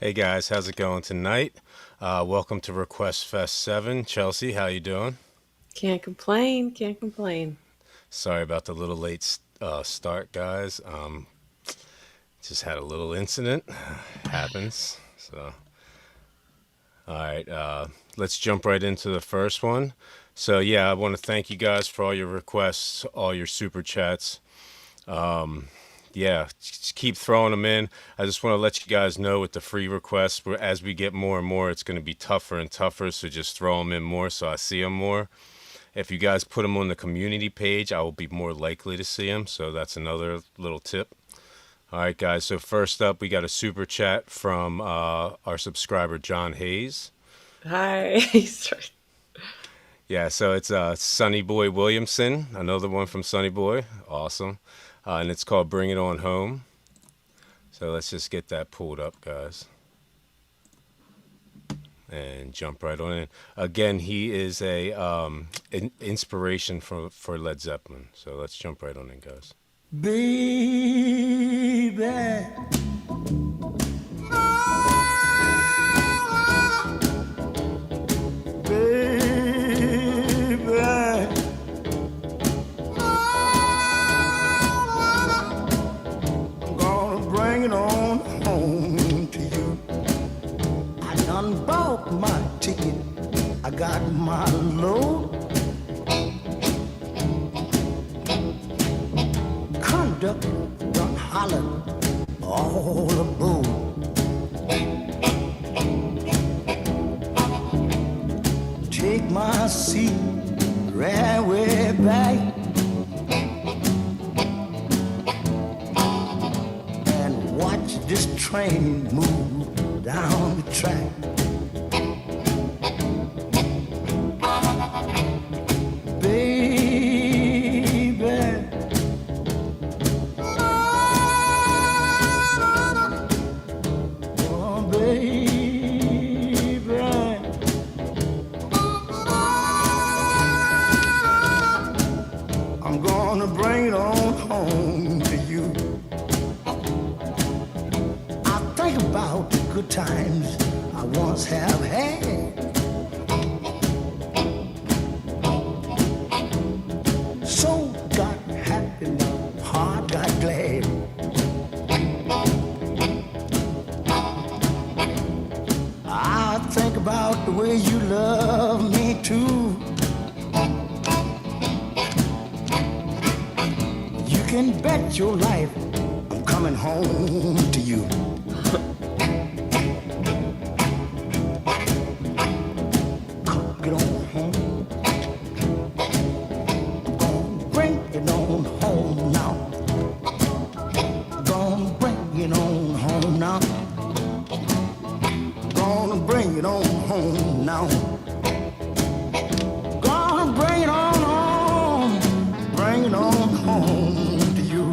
Hey guys, how's it going tonight? Welcome to Request Fest 7. Chelsea, how you doing? Can't complain. Can't complain. Sorry about the little late start, guys. Just had a little incident. Happens. So, all right, let's jump right into the first one. So, yeah, I want to thank you guys for all your requests, all your super chats. Yeah, just keep throwing them in. I just want to let you guys know with the free requests, as we get more and more, it's going to be tougher and tougher. So just throw them in more so I see them more. If you guys put them on the community page, I will be more likely to see them. So that's another little tip. All right, guys. So first up, we got a super chat from our subscriber, John Hayes. Hi. Sorry. Yeah, so it's Sonny Boy Williamson, another one from Sonny Boy. Awesome. And it's called Bring It On Home. So let's just get that pulled up, guys, and jump right on in. Again, he is a inspiration for Led Zeppelin. So let's jump right on in, guys. Baby, baby, I'm gonna bring it on home to you. I done bought my ticket, I got my load. Conductor done hollered all aboard. Take my seat right way back and watch this train move down the track. Baby, oh baby, I'm gonna bring it on home to you. I think about the good times I once have had. Soul got happy, heart got glad. I think about the way you love me too. You can bet your life I'm coming home to you. Get on home, bring it on home now. Gonna bring it on home now. Gonna bring it on home now. Gonna bring it on home. Bring it on home to you.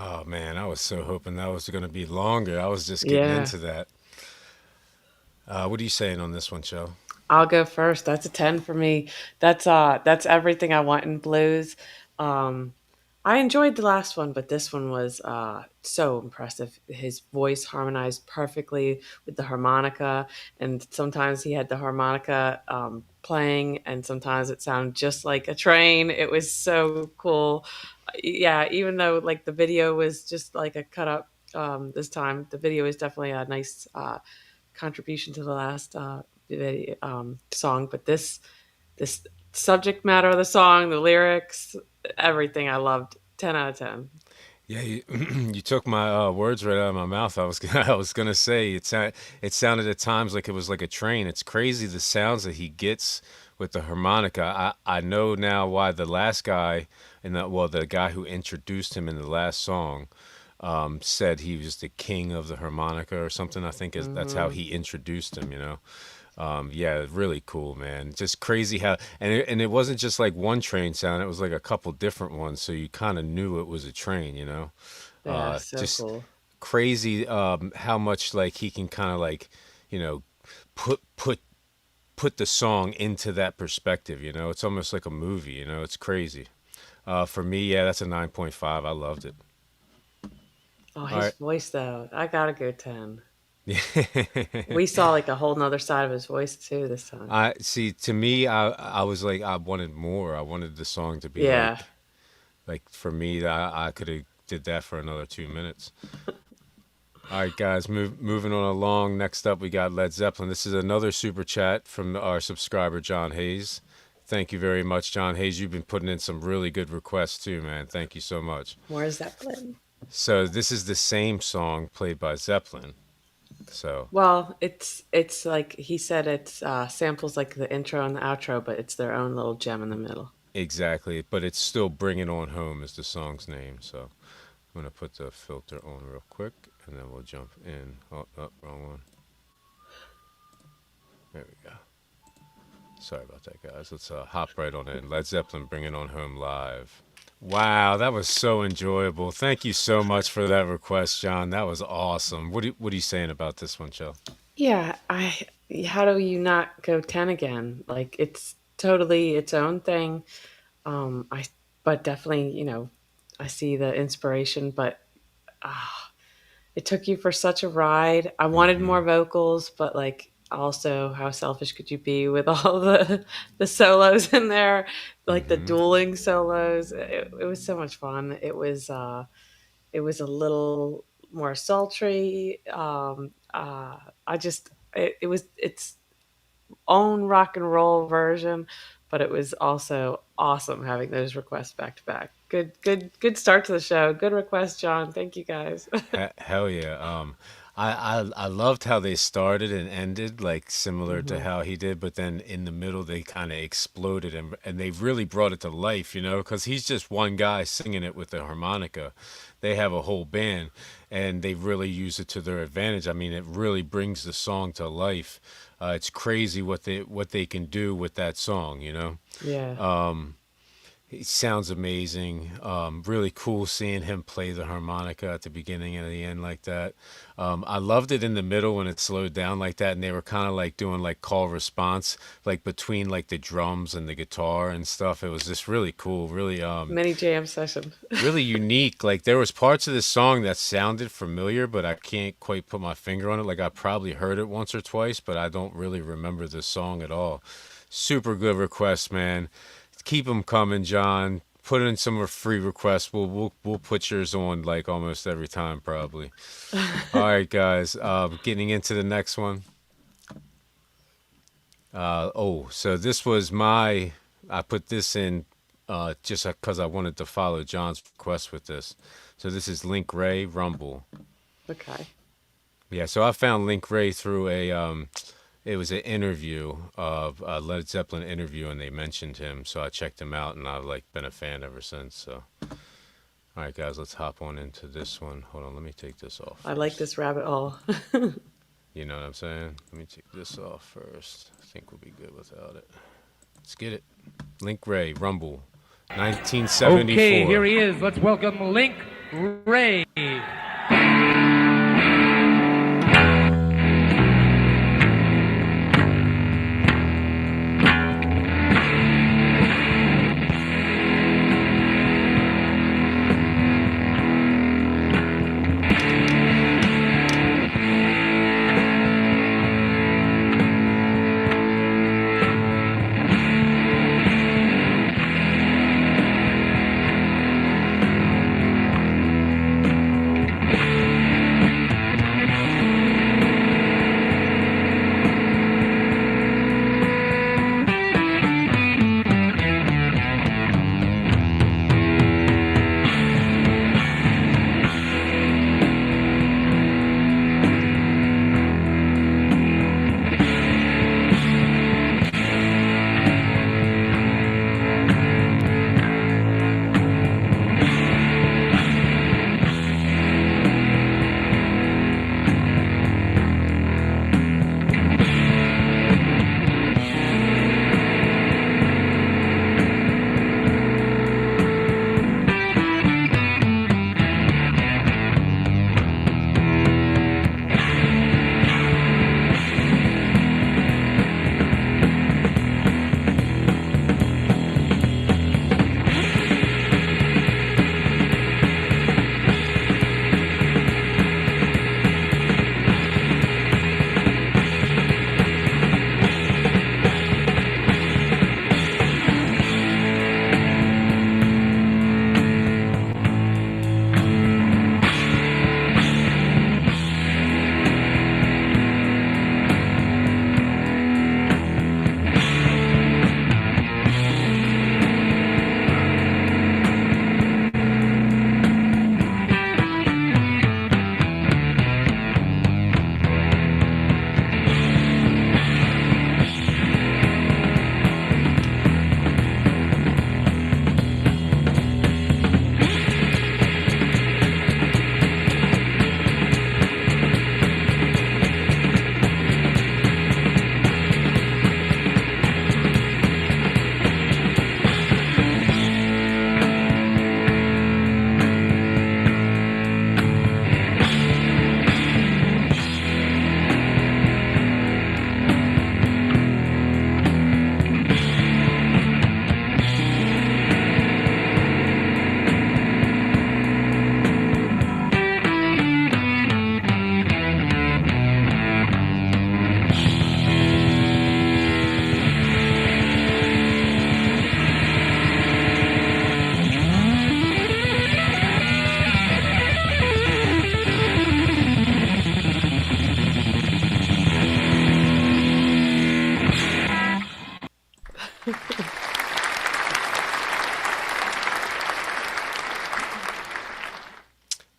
Oh man, I was so hoping that was going to be longer. I was just getting Yeah. into that. What are you saying on this one, Joe? I'll go first. That's a 10 for me. That's everything I want in blues. Um I enjoyed the last one, but this one was so impressive. His voice harmonized perfectly with the harmonica, and sometimes he had the harmonica playing, and sometimes it sounded just like a train. It was so cool. Yeah, even though like the video was just like a cut up this time, the video is definitely a nice contribution to the last video, song. But this subject matter of the song, the lyrics, everything I loved. 10 out of 10. Yeah, you, you took my words right out of my mouth. I was gonna say it sounded at times like it was like a train. It's crazy the sounds that he gets with the harmonica. I know now why the last guy and the guy who introduced him in the last song said he was the king of the harmonica or something. I think that's how Hmm. he introduced him. Yeah, really cool, man. Just crazy how, and it wasn't just like one train sound. It was like a couple different ones, so you kind of knew it was a train. Yeah, so Just cool. crazy how much like he can kind of like, you know, put put put the song into that perspective. You know, it's almost like a movie. You know, it's crazy. For me, yeah, that's a 9.5. I loved it. Oh, All his right. voice though, I gotta go 10. Yeah. We saw like a whole nother side of his voice too this time. I see. To me, I was like, I wanted more. I wanted the song to be Yeah. like for me, I could have did that for another 2 minutes. All right, guys, moving on along. Next up, we got Led Zeppelin. This is another super chat from our subscriber, John Hayes. Thank you very much, John Hayes. You've been putting in some really good requests too, man. Thank you so much. More Zeppelin. So this is the same song played by Zeppelin. So Well, it's like he said it's samples like the intro and the outro, but it's their own little gem in the middle. exactly, but it's still "Bring It On Home" is the song's name. So I'm gonna put the filter on real quick, and then we'll jump in. Oh, wrong one. There we go. Sorry about that, guys. Let's hop right on in. Led Zeppelin, "Bring It On Home" live. Wow, that was so enjoyable. Thank you so much for that request, John. That was awesome. What are you saying about this one, Chell? Yeah, I how do you not go 10 again? Like it's totally its own thing. I but definitely, I see the inspiration, but it took you for such a ride. I wanted Mm-hmm. more vocals, but like also how selfish could you be with all the solos in there, like the Mm-hmm. dueling solos. It was so much fun. It was a little more sultry. I just it was its own rock and roll version, but it was also awesome having those requests back to back. Good start to the show. Good request, John. Thank you guys. Hell yeah. I loved how they started and ended, like similar to Hmm. how he did, but then in the middle they kind of exploded and they really brought it to life, you know, because he's just one guy singing it with the harmonica. They have a whole band and they really use it to their advantage. I mean, it really brings the song to life. It's crazy what they can do with that song, you know. Yeah. It sounds amazing. Really cool seeing him play the harmonica at the beginning and the end like that. I loved it in the middle when it slowed down like that, and they were kind of like doing like call response, like between like the drums and the guitar and stuff. It was just really cool, really Mini jam session. really unique. Like there was parts of this song that sounded familiar, but I can't quite put my finger on it. Like I probably heard it once or twice, but I don't really remember the song at all. Super good request, man. Keep them coming, John. Put in some free requests. We'll put yours on like almost every time, probably. All right, guys. Getting into the next one. So this was my. I put this in just because I wanted to follow John's request with this. So this is Link Ray Rumble. Okay. Yeah. So I found Link Ray through it was an interview of a Led Zeppelin interview, and they mentioned him, so I checked him out, and I've like been a fan ever since. So, all right, guys, let's hop on into this one. Hold on, let me take this off I like first. this rabbit hole. You know what I'm saying? Let me take this off first. I think we'll be good without it. Let's get it. Link Ray, Rumble, 1974. Okay, here he is. Let's welcome Link Ray.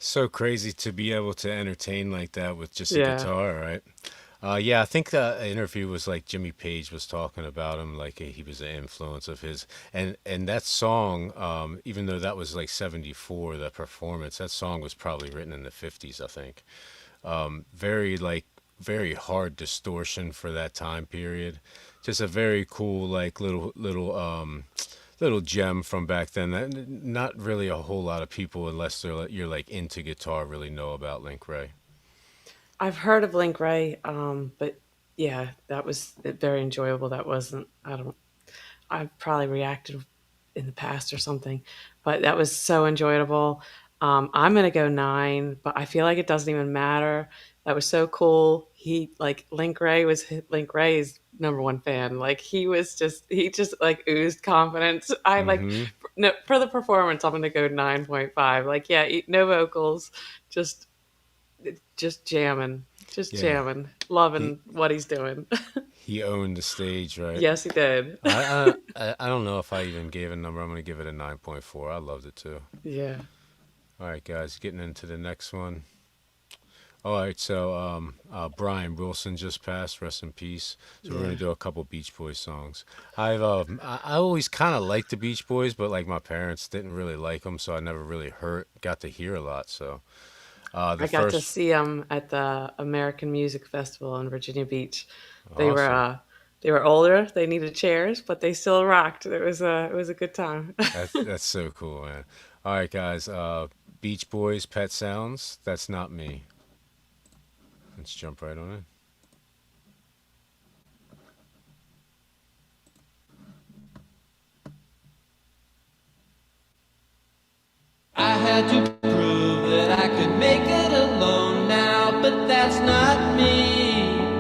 So crazy to be able to entertain like that with just a Yeah. guitar, right? Yeah, I think the interview was like Jimmy Page was talking about him, like he was an influence of his, and that song, even though that was like '74, the performance, that song was probably written in the '50s, I think. Very like very hard distortion for that time period. Just a very cool like little gem from back then. That not really a whole lot of people, unless you're like into guitar, really know about Link Ray. I've heard of Link Ray, but yeah, that was very enjoyable. That wasn't. I don't. I've probably reacted in the past or something, but that was so enjoyable. I'm gonna go 9, but I feel like it doesn't even matter. That was so cool. He like Link Ray was Link Ray's number one fan. Like he just like oozed confidence. I like Mm-hmm. no, for the performance. I'm gonna go 9.5. Like yeah, no vocals, just just Yeah, jamming, he loving what he's doing. he owned the stage, right? Yes, he did. I don't know if I even gave a number. I'm gonna give it a 9.4. I loved it too. Yeah. All right, guys, getting into the next one. All right, so Brian Wilson just passed. Rest in peace. So we're Yeah. gonna do a couple Beach Boys songs. I always kind of liked the Beach Boys, but like my parents didn't really like them, so I never really got to hear a lot. So the I got to first, see them at the American Music Festival in Virginia Beach. They were awesome. they were older. They needed chairs, but they still rocked. It was a good time. That's so cool, man. All right, guys. Beach Boys, Pet Sounds. That's not me. Let's jump right on in. I had to prove that I could make it alone now, but that's not me.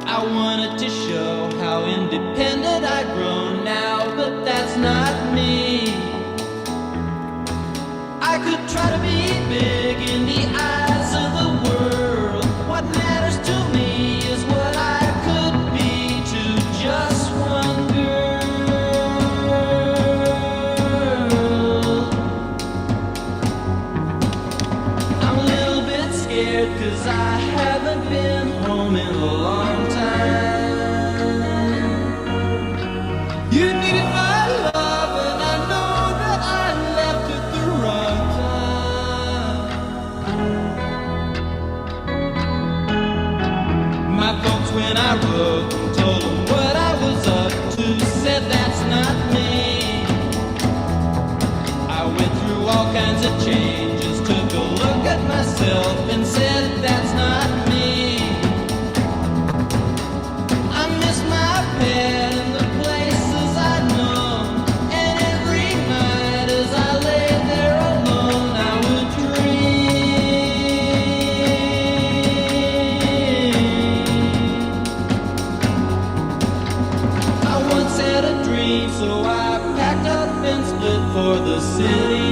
I wanted to show how independent I've grown now, but that's not me. I could try to be big in the eyes of the world. What matters to me is what I could be to just one girl. I'm a little bit scared 'cause I haven't been home in a long time. You needed my love and I know that I left at the wrong time. My folks when I wrote and told them what I was up to said that's not me. I went through all kinds of changes, took a look at myself and said that's not me. I miss my pet and the places I know, and every night as I lay there alone I would dream. I once had a dream, so I packed up and split for the city.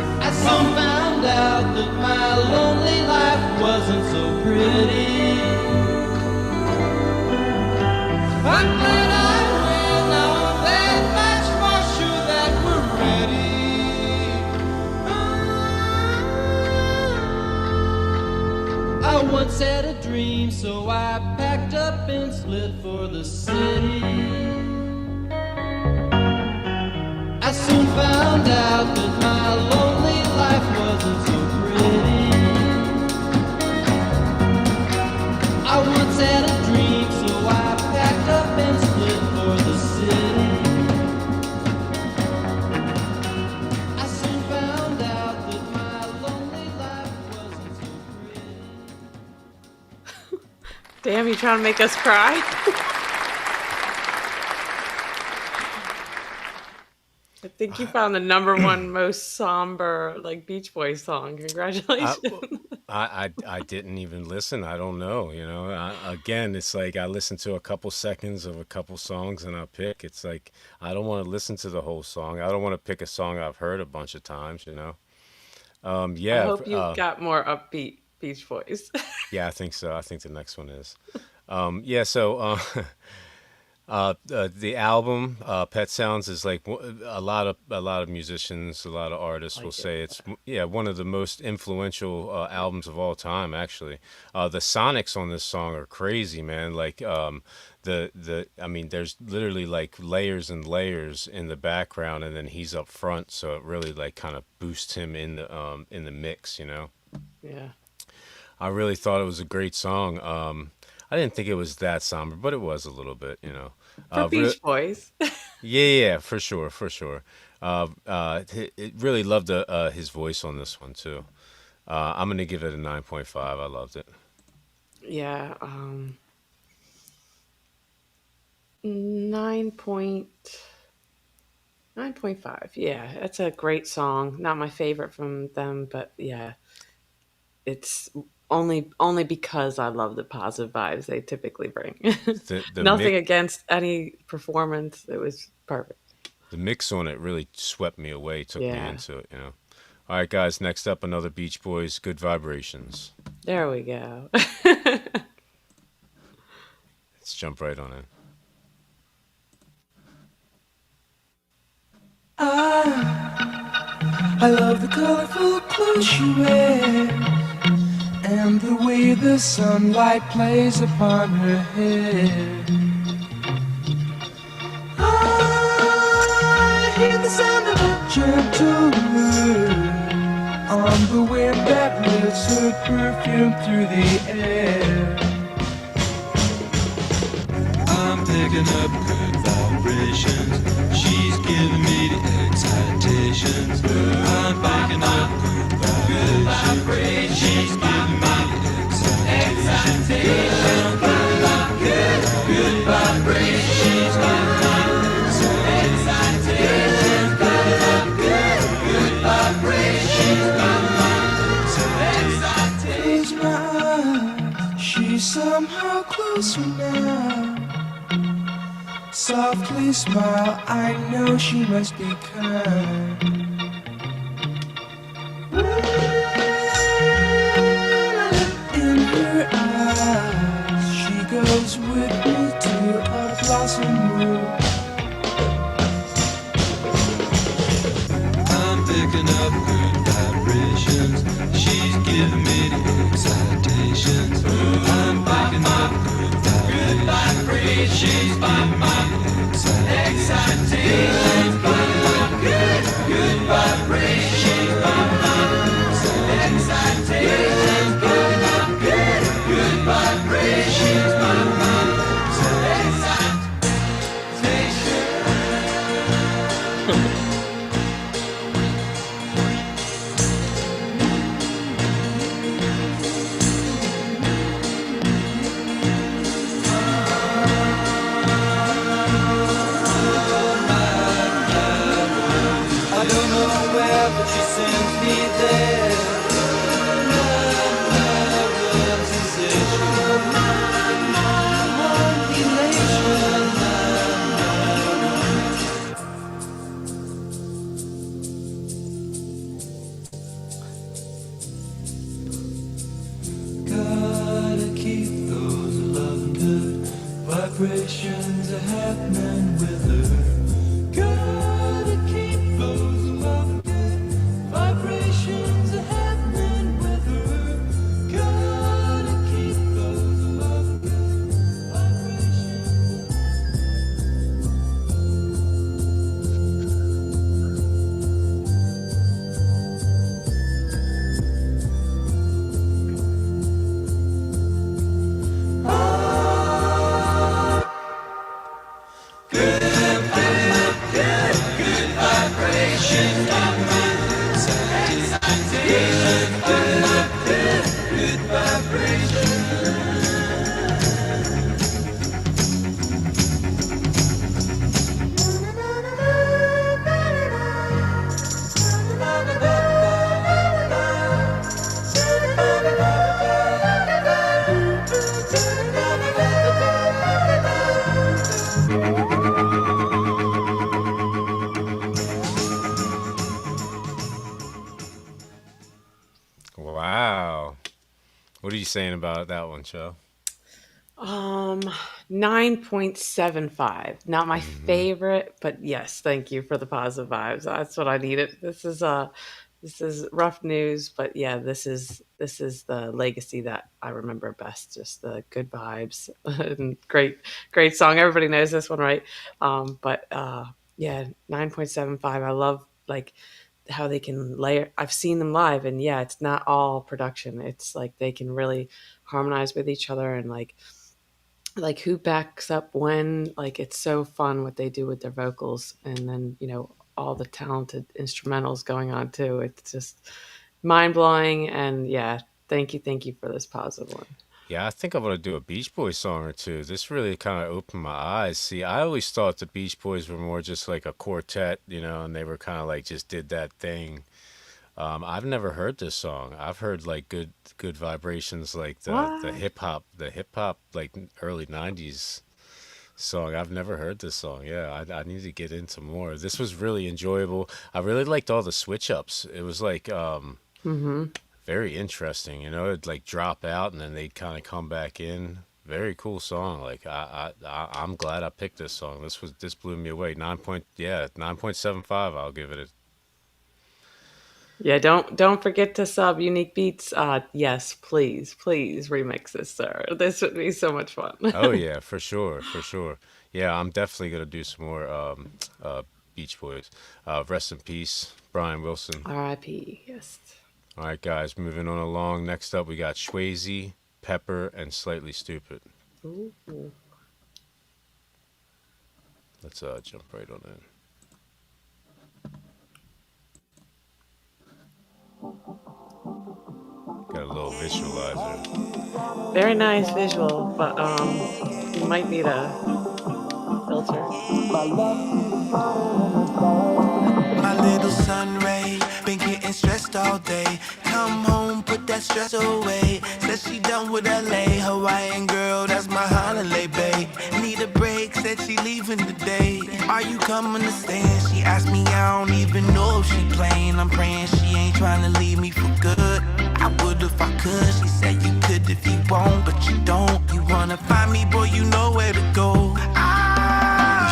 I soon found out that my lonely life wasn't so pretty. I'm glad I went, now I'm that much more sure that we're ready. I once had a dream, so I packed up and split for the city. I soon found out that my lonely life wasn't so pretty. I once had a dream, so I packed up and split for the city. I soon found out that my lonely life wasn't so pretty. Damn, you trying to make us cry? I think you found the number one most somber like Beach Boys song. I, Congratulations. I didn't even listen. I don't know. Again, it's like I listen to a couple seconds of a couple songs and I pick. It's like I don't want to listen to the whole song. I don't want to pick a song I've heard a bunch of times. I Yeah. hope you got more upbeat Beach Boys. Yeah, I think so. I think the next one is. Yeah. So The album Pet Sounds is like a lot of musicians, a lot of artists will Like it. say it's yeah, one of the most influential albums of all time. Actually, the sonics on this song are crazy, man. Like the I mean, there's literally like layers and layers in the background, and then he's up front, so it really like kind of boosts him in the mix, you know. Yeah. I really thought it was a great song. I didn't think it was that somber, but it was a little bit, you know. For Re- Beach Boys. yeah, yeah, for sure, for sure. It really loved his voice on this one too. I'm gonna give it a 9.5. I loved it. Yeah. 9 point 9.5. Yeah, that's a great song. Not my favorite from them, but yeah, it's only because I love the positive vibes they typically bring. The Nothing mix against any performance. It was perfect. the mix on it really swept me away, took me Yeah. into it, you know. All right, guys. Next up, another Beach Boys, "Good Vibrations." There we go. Let's jump right on in. I love the colorful clothes she wears and the way the sunlight plays upon her hair. I hear the sound of a gentle word on the wind that lifts her perfume through the air. I'm picking up good vibrations. She's giving me the excitations. I'm picking up good vibrations. She's giving me the excitations. I'm picking up good vibrations. She's giving me the excitations. Picking up good vibrations. She's giving me the excitations. Close my eyes. She's somehow closer now. Softly smile, I know she must be kind. In her eyes, she goes with me to a blossom room. I'm picking up good vibrations. She's giving me the excitations. I'm picking up good vibrations. She's giving me the excitations. Picking up good vibrations. She's giving me the excitations. Picking up good vibrations. She's giving me the excitations. I don't know where, but she sends me there. Love, sensation. Elation. Gotta keep those loving good vibrations happening with her. Gotta keep those loving good vibrations happening with her. Gotta keep those loving good vibrations. Wow. What are you saying about that one, Joe? Um, 9.75. Not my Hmm. favorite, but yes, thank you for the positive vibes. That's what I needed. This is rough news, but yeah, this is the legacy that I remember best. Just the good vibes and great song. Everybody knows this one, right? But yeah, 9.75. I love like how they can layer. I've seen them live, and yeah, it's not all production. It's like they can really harmonize with each other and like who backs up when. Like it's so fun what they do with their vocals, and then all the talented instrumentals going on too. It's just mind blowing. And yeah, thank you for this positive one. Yeah, I think I'm gonna do a Beach Boys song or two. This really kind of opened my eyes. See, I always thought the Beach Boys were more just like a quartet, and they were kind of like just did that thing. I've never heard this song. I've heard like good vibrations, like the What? hip hop like early '90s song. I've never heard this song. Yeah, I need to get into more. This was really enjoyable. I really liked all the switch ups. It was like Mm-hmm. very interesting. It'd like drop out and then they'd kind of come back in. Very cool song. Like I'm glad I picked this song. This blew me away. 9.75. I'll give it a. Yeah, don't forget to sub Unique Beats. Yes, please remix this, sir. This would be so much fun. Oh yeah, for sure, for sure. Yeah, I'm definitely gonna do some more Beach Boys. Rest in peace, Brian Wilson. R.I.P. Yes. All right, guys, moving on along. Next up, we got Swayze, Pepper, and Slightly Stupid. Ooh. Let's jump right on in. Got a little visualizer. Very nice visual, but you might need a filter. My little sun ray, been getting stressed all day. Come home, put that stress away. Said she done with LA, Hawaiian girl, that's my holiday, babe. Need a break, said she leaving today. Are you coming to stay? And she asked me, I don't even know if she playing. I'm praying she ain't trying to leave me for good. I would if I could. She said you could if you won't, but you don't. You wanna find me, boy, you know where to go.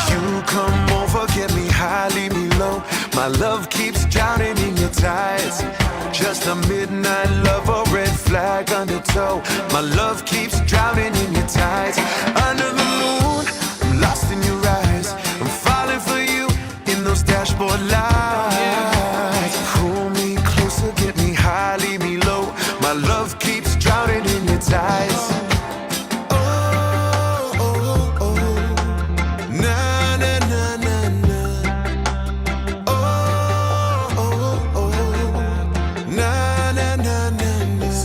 You come over, get me high, leave me low. My love keeps drowning in your tides. Just a midnight lover, red flag undertow. My love keeps drowning in your tides. Under the moon, I'm lost in your eyes. I'm falling for you in those dashboard lights. Pull me closer, get me high, leave me low. My love keeps drowning in your tides.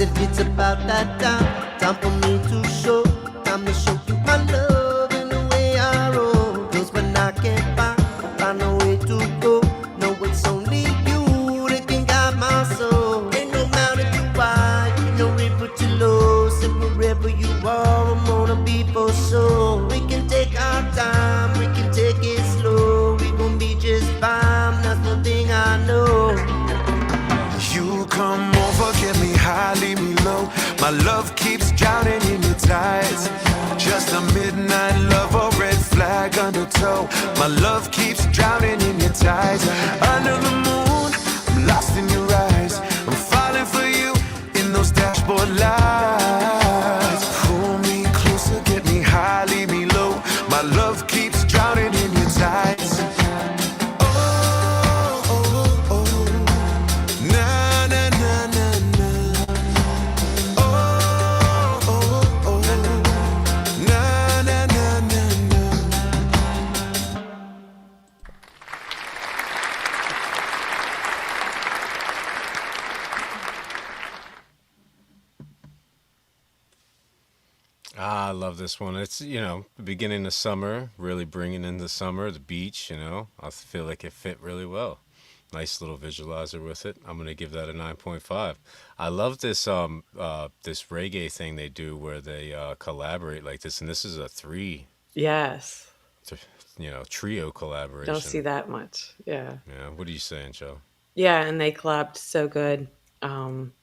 If it's about that time for me to show, time to show you my love in the way I roll. 'Cause when I can't find a way to go, no, it's only you that can guide my soul. Ain't no mountain too wide, ain't no river too low. So wherever you are, I'm gonna be for sure. We can take our time, we can take it slow. We gon' be just fine, that's the thing I know. You come over, get me high, leave me low. My love keeps drowning in your tides. Just a midnight lover, red flag undertow. My love keeps drowning in your tides. Under the moon, I'm lost in your eyes. I'm falling for you in those dashboard lights. Pull me closer, get me high, leave me low. My love keeps drowning in your tides. I love this one. It's, the beginning of summer, really bringing in the summer, the beach, I feel like it fit really well. Nice little visualizer with it. I'm going to give that a 9.5. I love this reggae thing they do where they collaborate like this, and this is a Yes. trio Don't see collaboration. that much. Yeah. Yeah, what are you saying, Joe? Yeah, and they collabed so good. Um,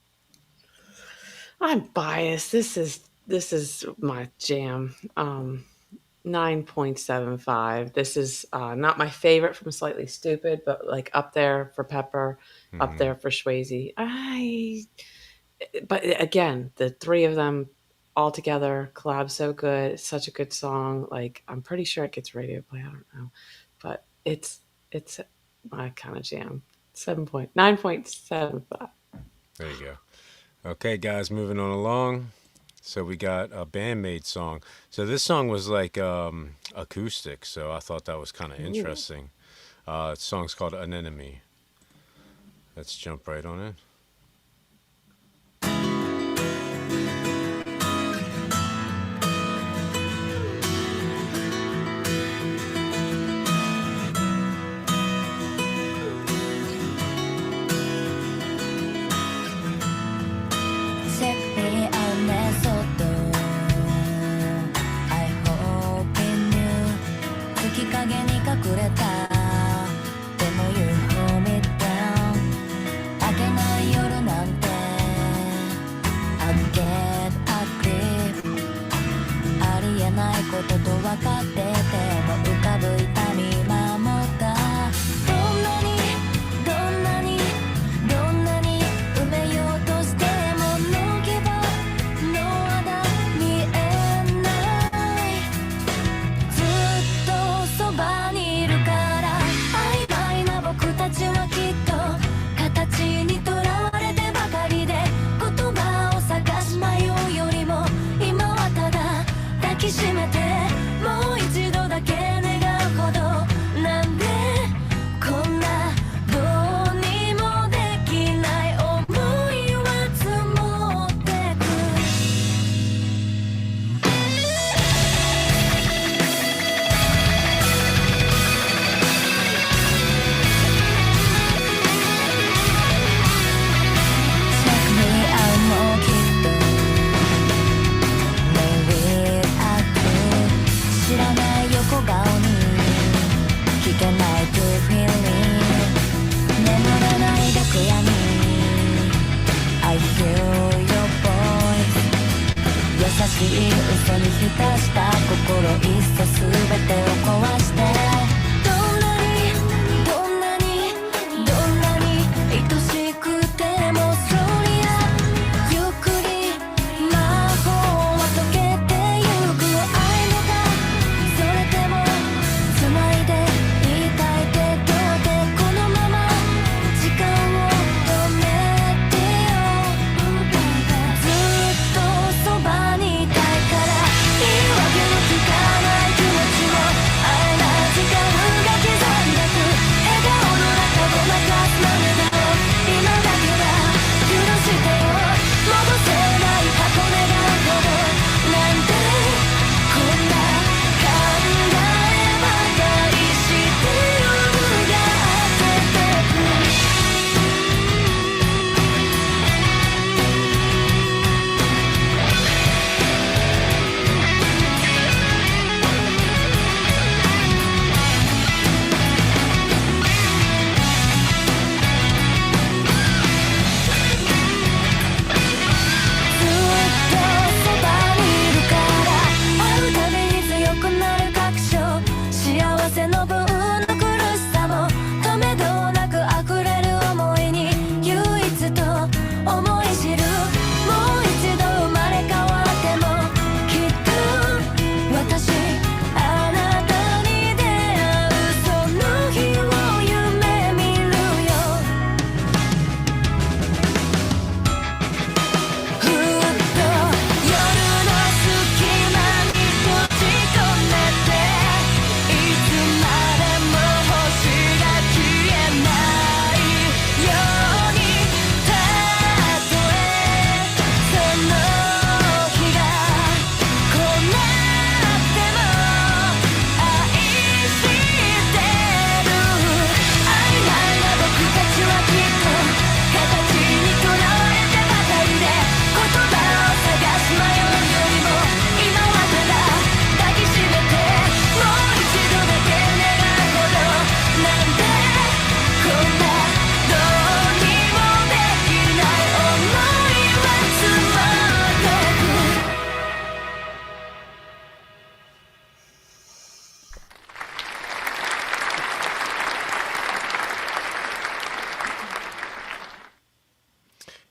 I'm biased. This is my jam. 9.75. This is not my favorite from Slightly Stupid, but like up there for Pepper, up there for Swayze. But again, the three of them all together collab so good. It's such a good song. Like I'm pretty sure it gets radio play. I don't know, but it's my kind of jam. 9.75. There you go. Okay, guys, moving on along. So we got a BAIND-MAID song. So this song was like acoustic, so I thought that was kind of interesting. The song's called Anemone. Let's jump right on in.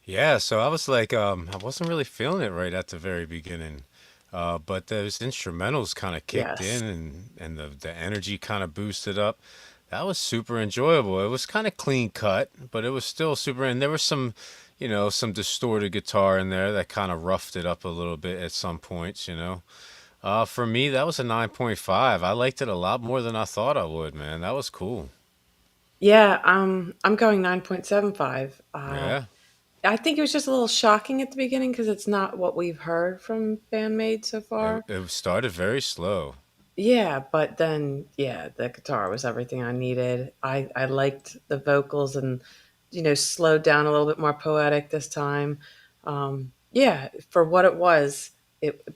Yeah, so I was like, I wasn't really feeling it right at the very beginning. But those instrumentals kind of kicked Yes. in and the energy kind of boosted up. That was super enjoyable. It was kind of clean cut, but it was still super. And there was some, some distorted guitar in there that kind of roughed it up a little bit at some points. For me, that was a 9.5. I liked it a lot more than I thought I would, man. That was cool. Yeah, I'm going 9.75. Yeah. I think it was just a little shocking at the beginning because it's not what we've heard from BAND-MAID so It, far. it started very slow. Yeah, but then yeah, the guitar was everything I needed. I liked the vocals and slowed down a little bit more poetic this time. Yeah, for what it was,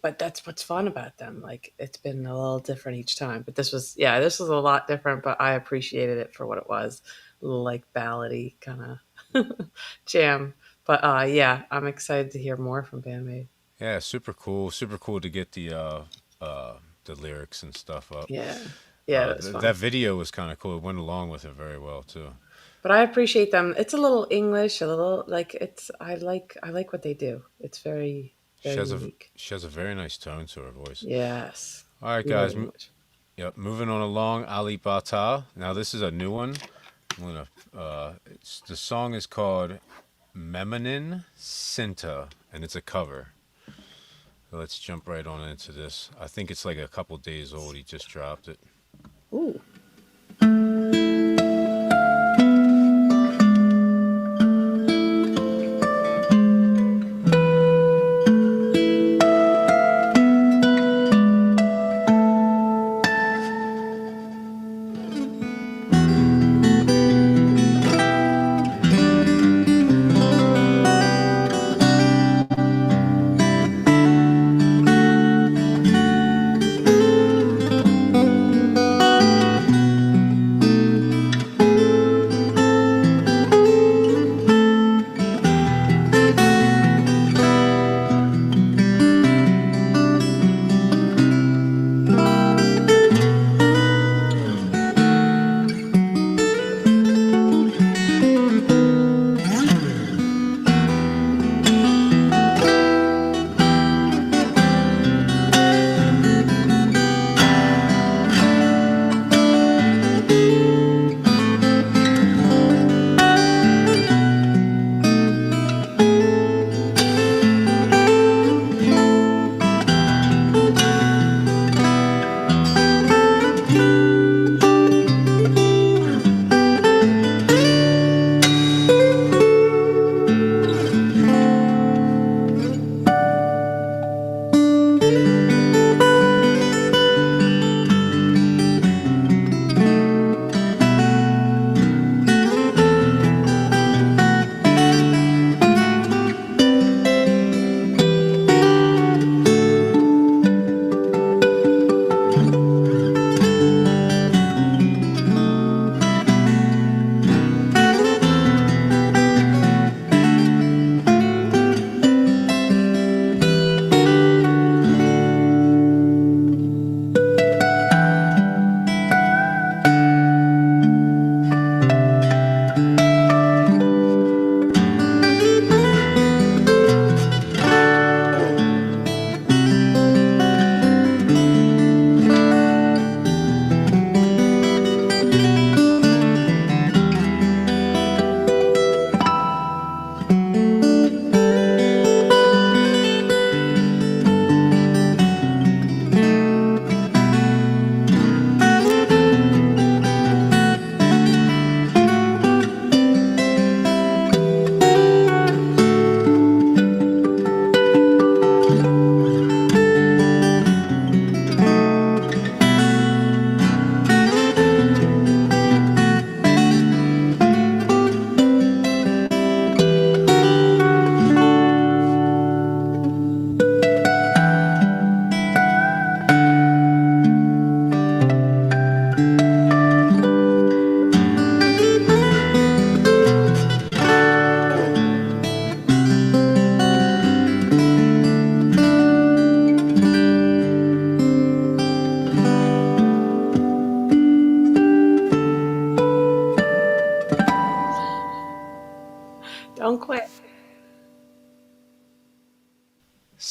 but that's what's fun about them. Like it's been a little different each time, but this was a lot different, but I appreciated it for what it was. A little like ballady kind of jam. But yeah, I'm excited to hear more from BAND-MAID. Yeah, super cool. Super cool to get the lyrics and stuff up. Yeah. Yeah, it was That fun. video was kind of cool. It went along with it very well too. But I appreciate them. It's a little English, a little like it's I like what they do. It's very She very has a unique. she has a very nice tone to her voice. Yes. All right, guys. Very much. Yep, moving on along. Ali Bata. Now this is a new one. I'm gonna. The song is called "Meminin Sinta" and it's a cover. So let's jump right on into this. I think it's like a couple days old. He just dropped it. Ooh.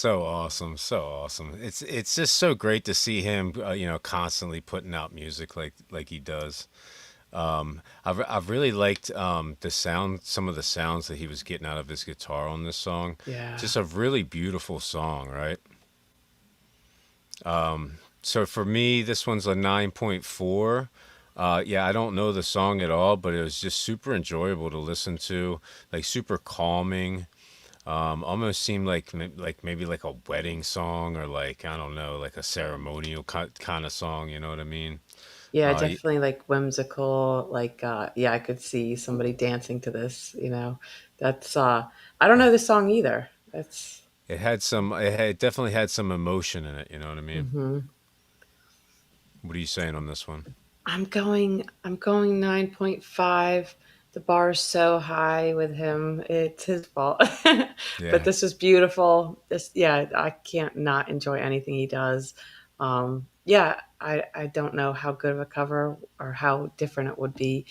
So awesome, so awesome. It's just so great to see him, constantly putting out music like he does. I've really liked the sound, some of the sounds that he was getting out of his guitar on this song. Yeah. Just a really beautiful song, right? So for me, this one's a 9.4. Yeah, I don't know the song at all, but it was just super enjoyable to listen to, like super calming. Almost seemed like maybe like a wedding song or like I don't know, like a ceremonial kind of song. You know what I mean? Yeah, Uh, definitely like whimsical. Like, yeah, I could see somebody dancing to this. That's I don't know the song either. That's it definitely had some emotion in it. You know what I mean? hmm What are you saying on this one? I'm going 9.5. The bar is so high with him. It's his fault. But Yeah, this was beautiful. Yeah, I can't not enjoy anything he does. Yeah, I don't know how good of a cover or how different it would be,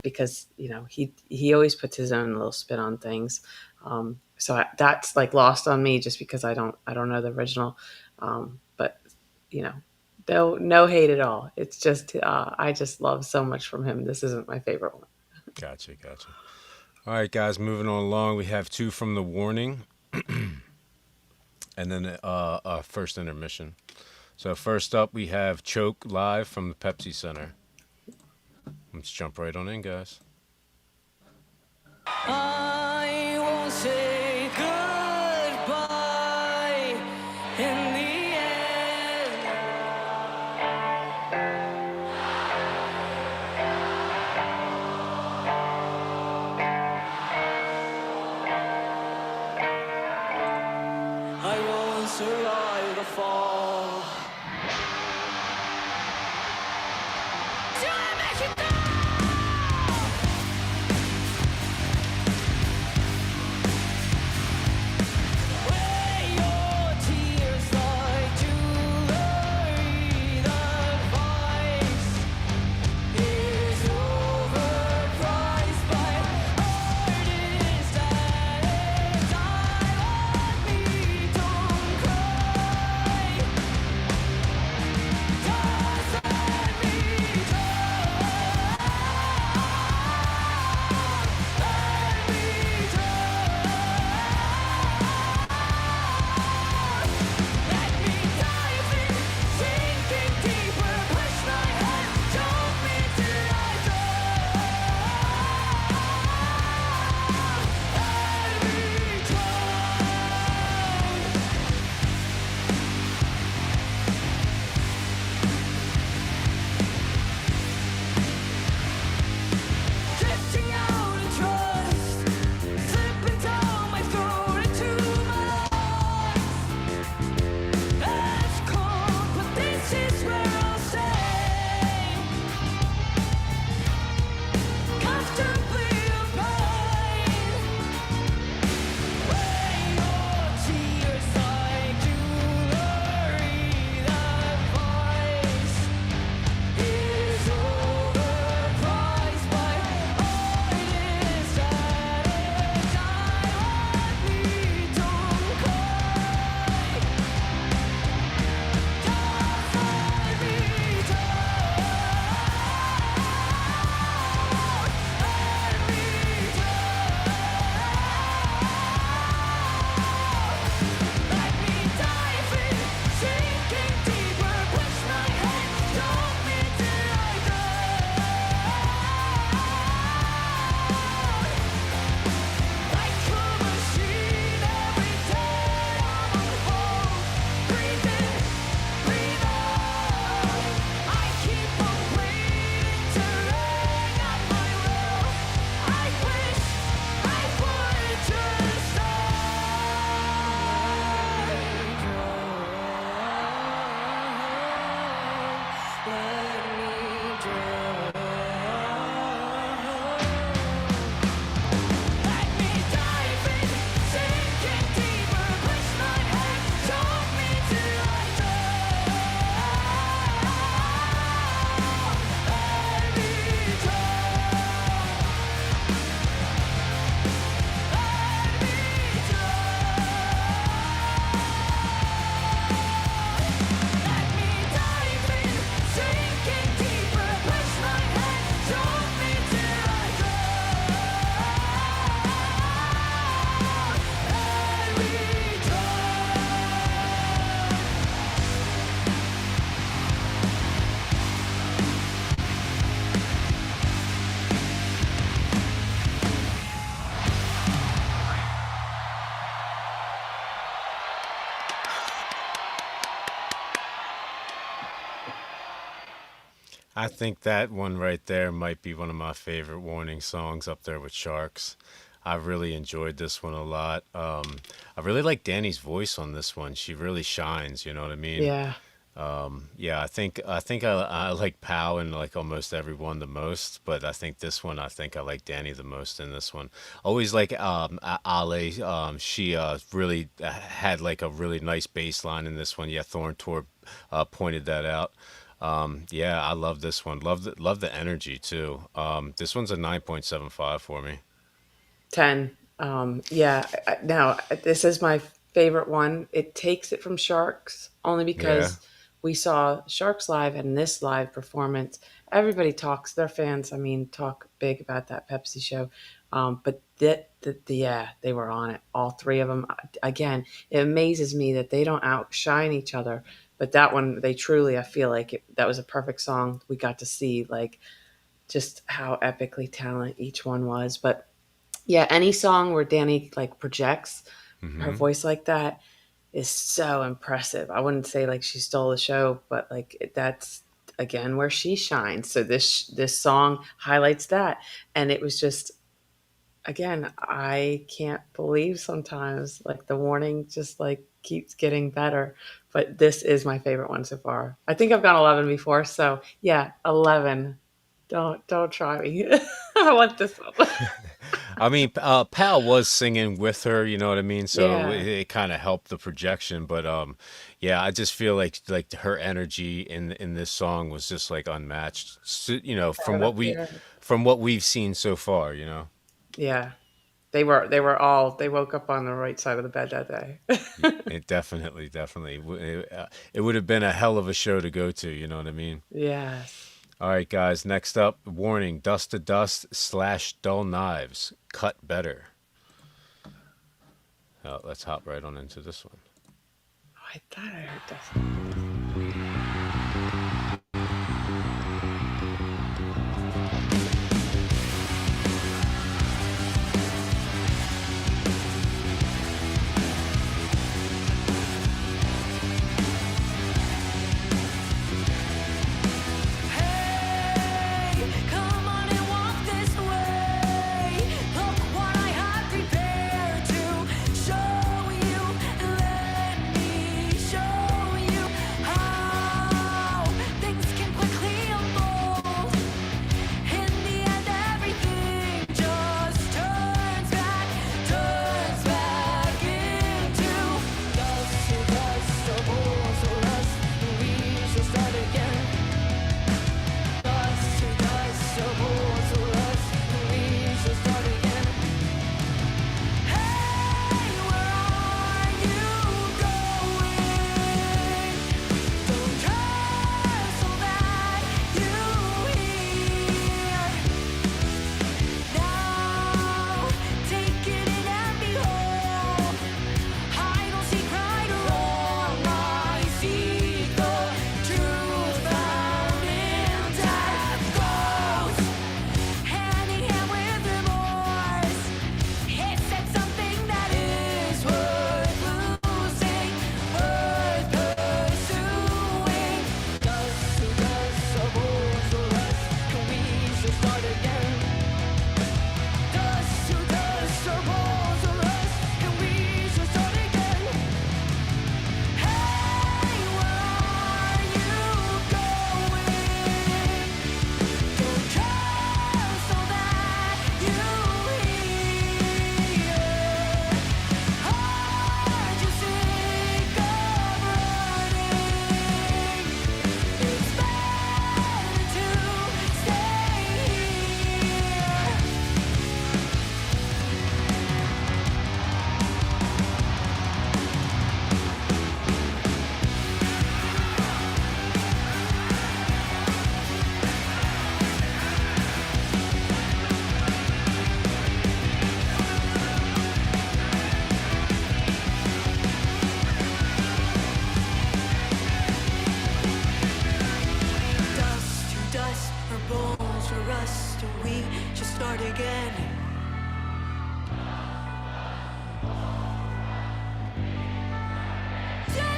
because he always puts his own little spin on things. That's like lost on me just because I don't know the original. But you know, no hate at all. It's just I just love so much from him. This isn't my favorite one. gotcha, gotcha. All right, guys, moving on along. We have two from the warning, and then first intermission. So first up, we have Choke live from the Pepsi Center. Let's jump right on in, guys. I won't say goodbye in the end. I won't survive the fall. Till I make it down. I think that one right there might be one of my favorite Warning songs up there with Sharks. I really enjoyed this one a lot. I really like Danny's voice on this one. She really shines. You know what I mean? Yeah. Yeah, I like Pow and like almost everyone the most, but I think this one I think I like Danny the most in this one. Always like Ale. She really had like a really nice bass line in this one. Yeah, Thorn Tour pointed that out. Yeah, I love this one. Love the energy too. This one's a 9.75 for me. 10. Yeah. Now, this is my favorite one. It takes it from Sharks only Yeah. because we saw Sharks live and this live performance. Everybody talks, their fans, I mean, talk big about that Pepsi show. But yeah, they were on it. All three of them. Again, it amazes me that they don't outshine each other. But that one, they truly, I feel like that was a perfect song. We got to see like just how epically talented each one was. But yeah, any song where Danny like projects her Hmm. voice like that is so impressive. I wouldn't say like she stole the show, but like that's again where she shines. So this song highlights that, and it was just again I can't believe sometimes like the Warning just like keeps getting better. But this is my favorite one so far. I think I've gone 11 before, so yeah, 11. Don't try me. I want this one. I mean, Pal was singing with her, you know what I mean? So Yeah. it kind of helped the projection, but yeah, I just feel like her energy in this song was just like unmatched. You know, Right up there. from what we've seen so far, you know. Yeah. They were all they woke up on the right side of the bed that day. It definitely it would have been a hell of a show to go to, you know what I mean? Yes. All right, guys, next up, warning, dust to dust slash dull knives, cut better. Let's hop right on into this one. Oh, I thought I heard that. Come on and walk this way. Look what I have prepared to show you. Let me show you how things can quickly unfold. In the end, everything just turns back into dust to dust, a bowl to rust. We shall start again. Dust to dust, a bowl to rust. We shall start again. Hey, where are you going? Don't trust all that you hear. Now, take it in and behold. I don't seek right or wrong. I seek the truth found in death goes hand in hand with remorse. It said something that is worth losing, worth pursuing. Dust to dust, a bowl to rust, and we shall start again. Dust to dust, a bowl to rust, and we shall start again. Hey, where are you going? Don't trust all that you hear. Aren't you sick of running? It's better to stay here. Dust to dust, our bones will rust, and we shall start again.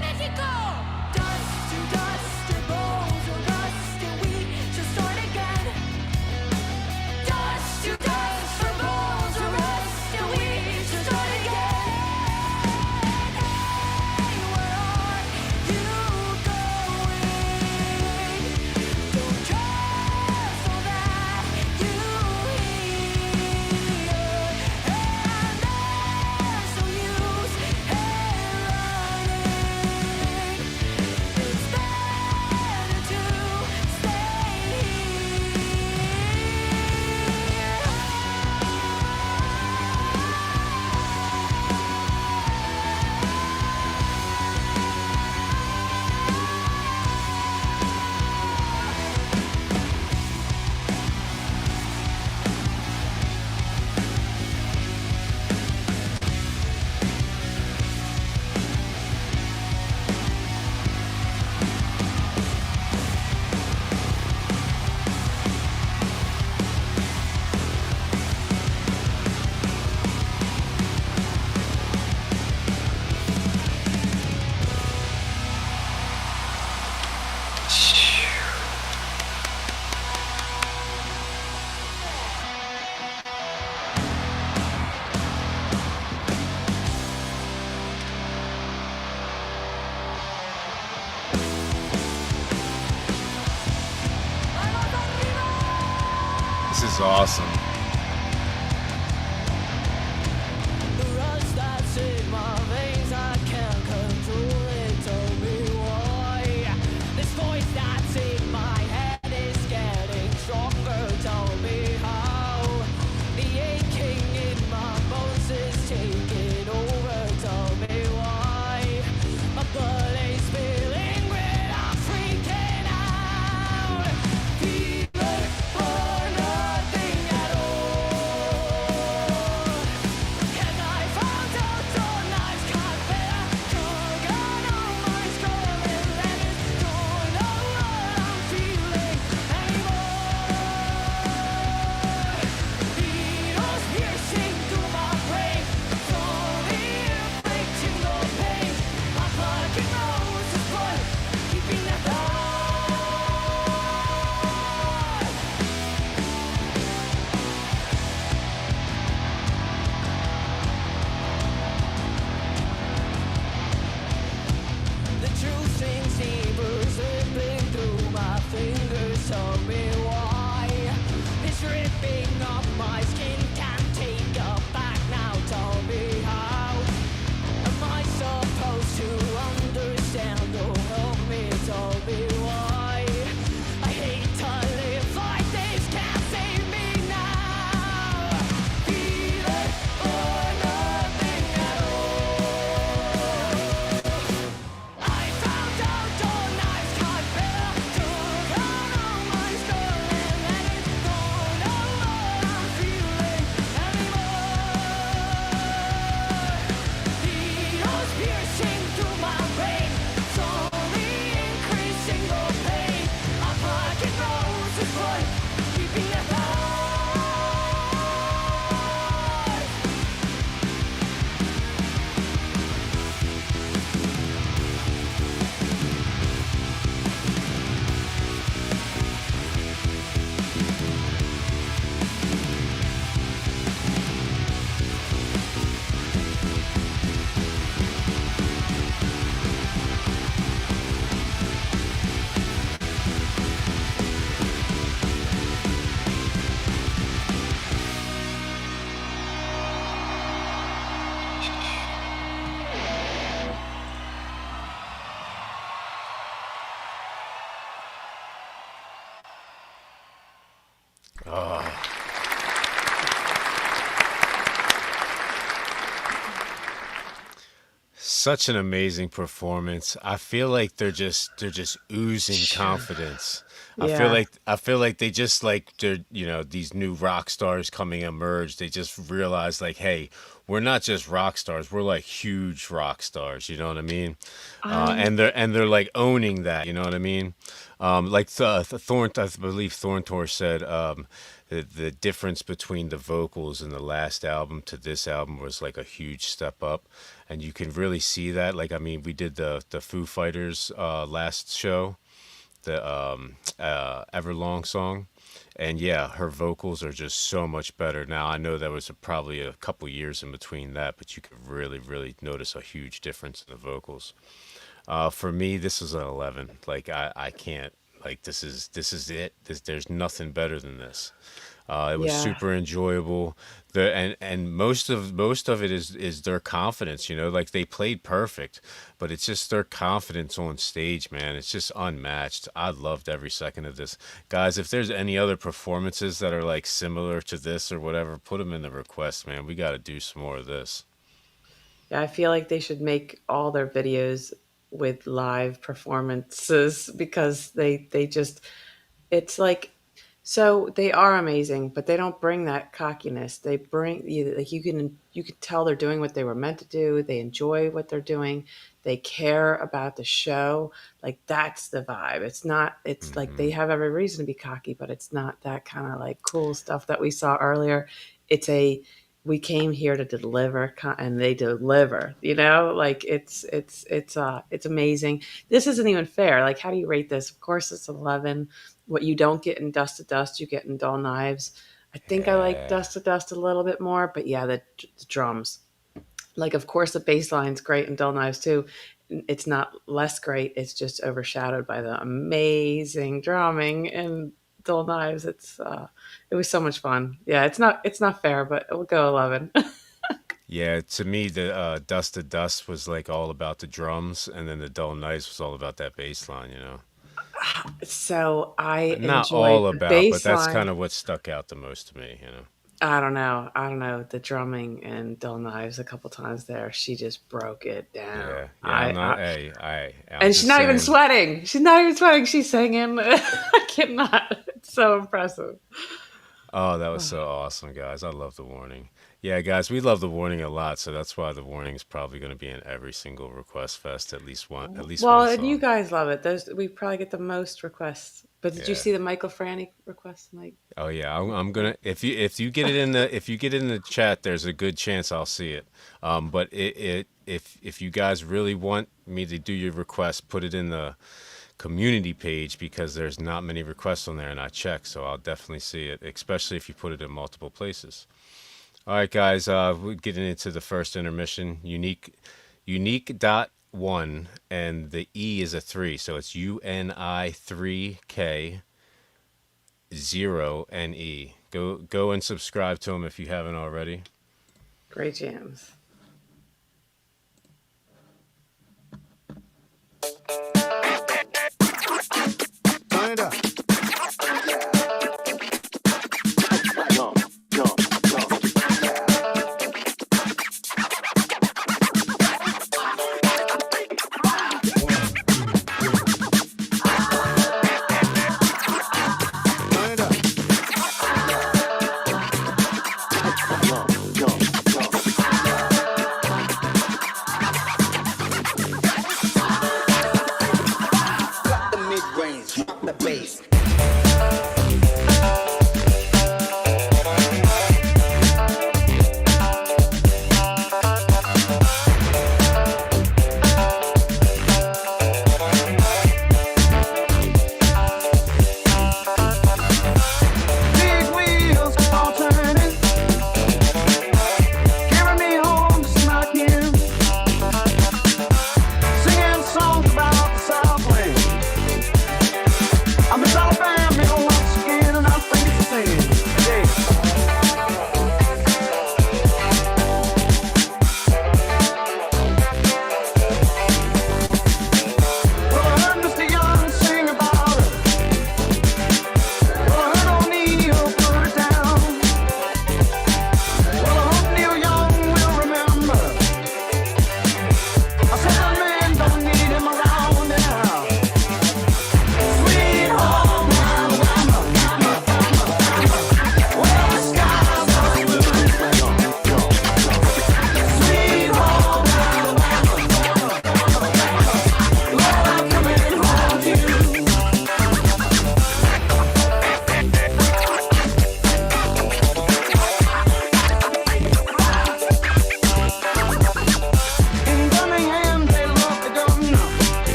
Mexico! Dust to dust, our bones will rust, and we shall This is awesome. Such an amazing performance. I feel like they're just oozing confidence. Yeah. I feel like they just like they're these new rock stars coming emerge. They just realize like, hey, we're not just rock stars. We're like huge rock stars. You know what I mean? Um, And they're like owning that. You know what I mean? Like Thorn, I believe Thorntor said the difference between the vocals in the last album to this album was like a huge step up, and you can really see that. Like, I mean, we did the Foo Fighters last show, the Everlong song, and yeah, her vocals are just so much better now. I know there was probably a couple years in between that, but you could really notice a huge difference in the vocals. For me, this is an 11. Like I can't. Like this is it. There's nothing better than this. It was yeah. super enjoyable. And most of it is their confidence. Like they played perfect, but it's just their confidence on stage, man. It's just unmatched. I loved every second of this, guys. If there's any other performances that are like similar to this or whatever, put them in the request, man. We got to do some more of this. Yeah, I feel like they should make all their videos with live performances because they just it's like so they are amazing, but they don't bring that cockiness. They bring like you can tell they're doing what they were meant to do. They enjoy what they're doing. They care about the show. Like that's the vibe. It's like they Hmm. have every reason to be cocky, but it's not that kind of like cool stuff that we saw earlier. It's a we came here to deliver and they deliver, like it's amazing. This isn't even fair. Like, how do you rate this? Of course it's 11. What you don't get in Dust to Dust, you get in Dull Knives. I think I like Yeah. Dust to Dust a little bit more, but yeah, the drums. Like, of course, the bass line's great in Dull Knives too. It's not less great. It's just overshadowed by the amazing drumming and dull knives. It was so much fun. Yeah, it's not fair, but we'll go 11. Yeah, to me, the Dust to Dust was like all about the drums, and then the Dull Nice was all about that bass line, you know. So I Not enjoyed all the about, but bass that's kind line. of what stuck out the most to me, you know. I don't know. I don't know. The drumming and dull knives a couple times there, she just broke it down. Yeah, yeah. I'm not. Hey, I'm And she's just not even saying. sweating. She's not even sweating. She's singing. I cannot. It's so impressive. Oh, that was so awesome, guys. I love the warning. Yeah, guys, we love the warning a lot, so that's why the warning is probably going to be in every single request fest, at least Well, one and you song. guys love it. Those we probably get the most requests. But did you Yeah. see the Michael Franny request tonight? Oh yeah, I'm gonna if you get it in the if you get it in the chat, there's a good chance I'll see it. But if you guys really want me to do your request, put it in the community page because there's not many requests on there, and I check, so I'll definitely see it, especially if you put it in multiple places. All right, guys, we're getting into the first intermission. Unique dot one, and the E is a three, so it's UNI3K 0NE. Go and subscribe to him if you haven't already. Great jams. Turn it up. Turn it up. The mid-range, drop the bass.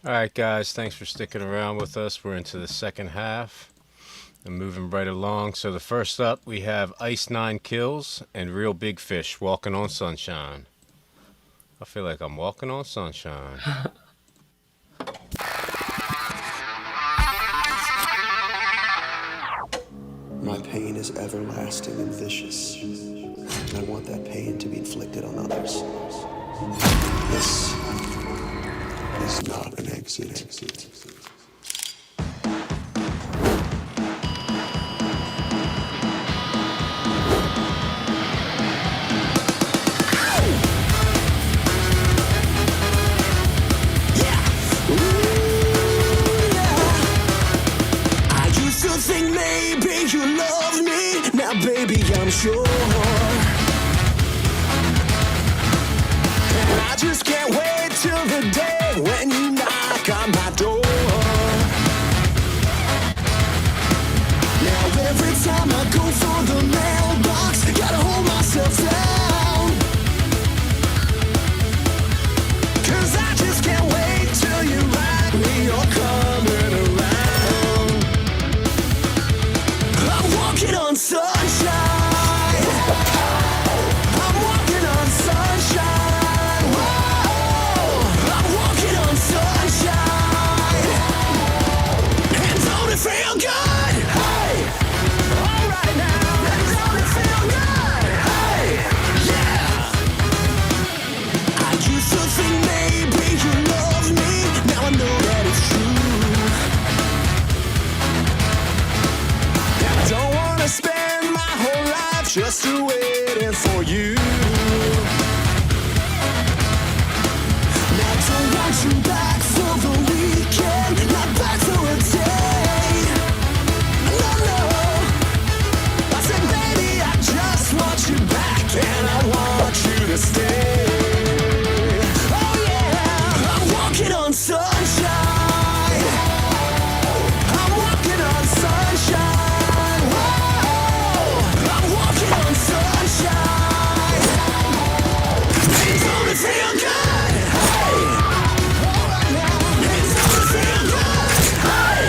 All right, guys, thanks for sticking around with us. We're into the second half and moving right along. So, the first up, we have Ice Nine Kills and Real Big Fish Walking on Sunshine. I feel like I'm walking on sunshine. My pain is everlasting and vicious, and I want that pain to be inflicted on others. This is not an exit. I used to think maybe you love me. Now, baby, I'm sure. And I just can't wait till the day when you knock on my door. Now, every time I go for the mailbox, gotta hold myself down. 'Cause I just can't wait till you write me you're coming around. I'm walking on sunshine. I'm walking on sunshine. Whoa. I'm walking on sunshine. And don't it feel good? Hey. All right now. And don't it feel good? Hey. Yeah. I used to think maybe you love me. Now I know that it's true. And I don't wanna spend my whole life just waiting for you. Now don't want you back for the weekend, not back for a day. No, no. I said, baby, I just want you back, and I want you to stay. Oh yeah, I'm walking on sunshine. I'm walking on sunshine. Whoa, I'm walking on sunshine. Don't it feel good? Hey, all right now. Don't it feel good? Hey.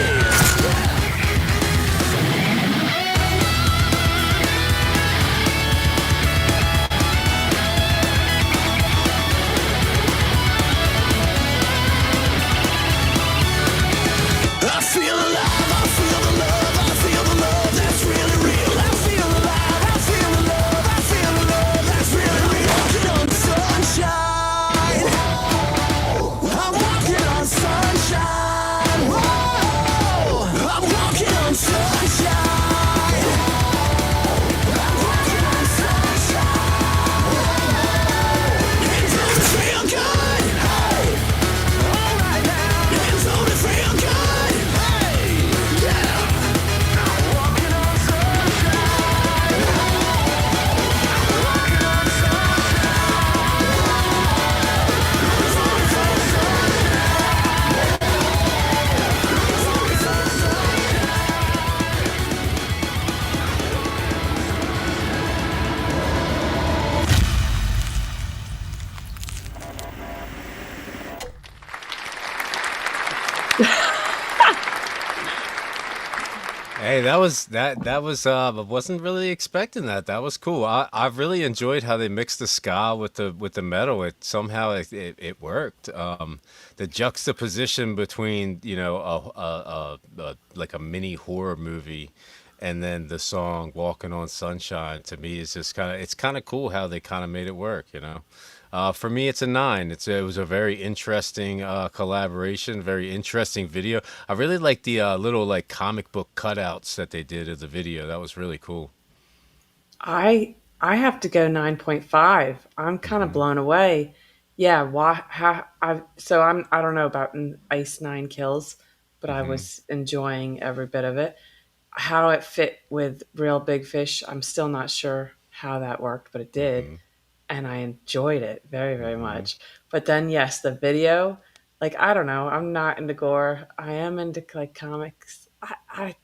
I feel alive, I feel the love, I feel the love that's really real. I feel alive, I feel the love, I feel the love that's really real. Walking on sunshine. I'm walking on sunshine. Whoa. I'm walking on sunshine. I'm walking on sunshine. It don't feel good. Hey. All right now. It don't feel good. Hey. Yeah. I'm walking on sunshine. Walking on Hey, that was I wasn't really expecting that. That was cool. I really enjoyed how they mixed the ska with the metal. It somehow it worked. The juxtaposition between, like a mini horror movie and then the song Walking on Sunshine to me is just it's kind of cool how they kind of made it work. For me, it's a nine. It was a very interesting collaboration, very interesting video. I really like the little like comic book cutouts that they did of the video. That was really cool. I have to go 9.5. I'm kind of Hmm. blown away. Yeah, why how I don't know about Ice 9 Kills, but I Hmm. was enjoying every bit of it. How it fit with Real Big Fish, I'm still not sure how that worked, but it did. Hmm. And I enjoyed it very, very Hmm. much. But then, yes, the video, like I don't know, I'm not into gore. I am into like comics. I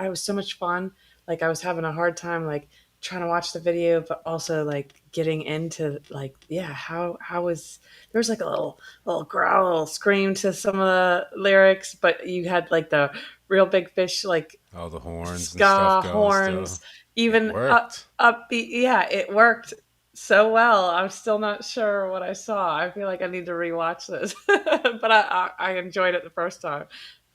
was so much fun. Like I was having a hard time like trying to watch the video, but also like getting into like, yeah, how was there was like a little growl, a little scream to some of the lyrics, but you had like the real big fish like All the horns and stuff ska going still. horns, It even worked. upbeat. Yeah, it worked so well. I'm still not sure what I saw. I feel like I need to rewatch this, but I enjoyed it the first time.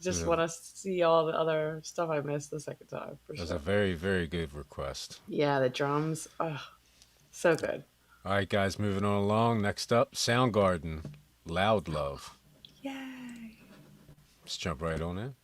It was Just a, want to see all the other stuff I missed the second time for it was a sure. very, very good request. Yeah, the drums, oh, so good. All right, guys, moving on along. Next up, Soundgarden, Loud Love. Yay! Let's jump right on in.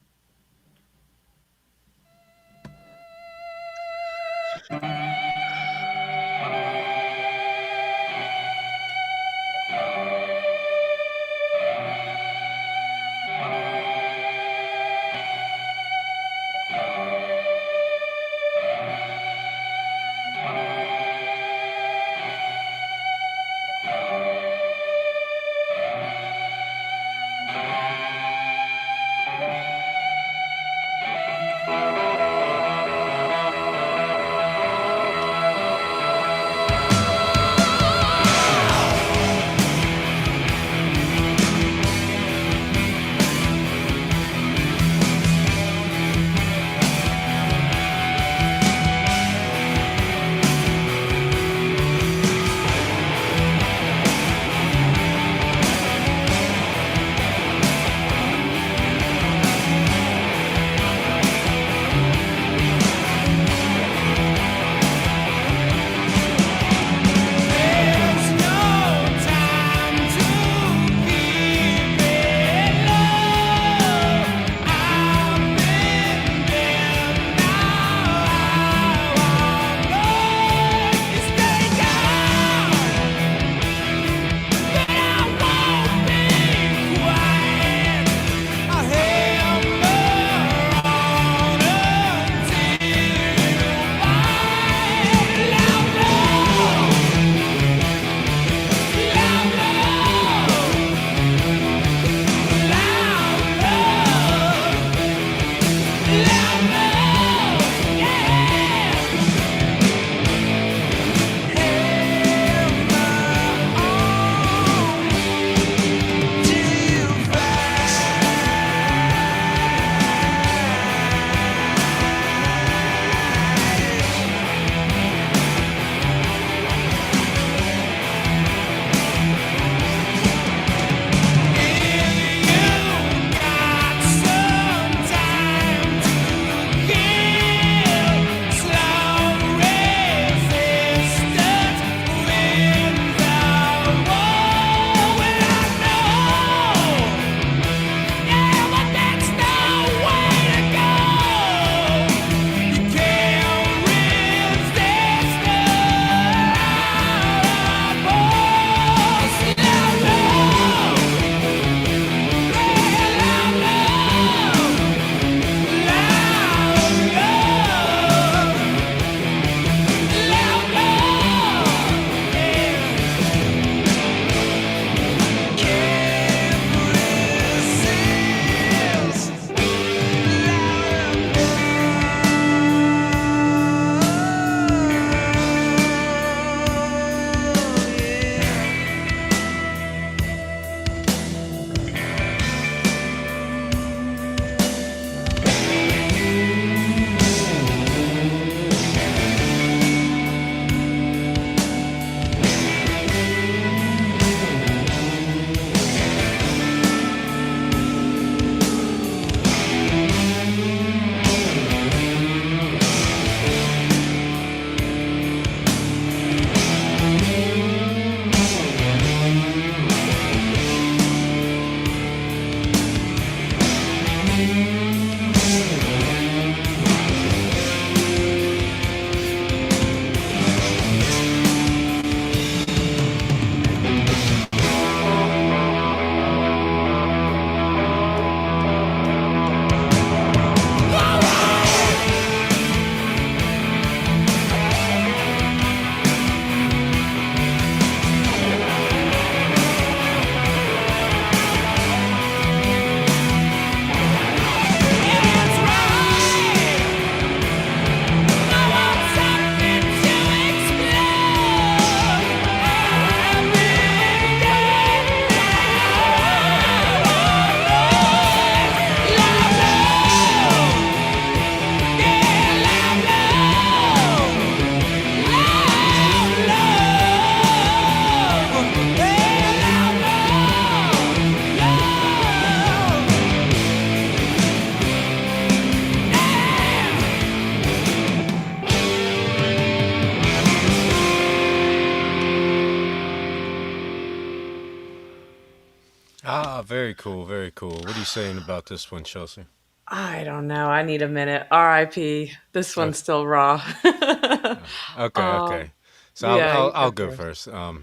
Very cool, very cool. What are you saying about this one, Chelsea? I don't know. I need a minute. R.I.P. This one's Okay, still raw. okay, um, okay. So yeah, you I'll go go first. first.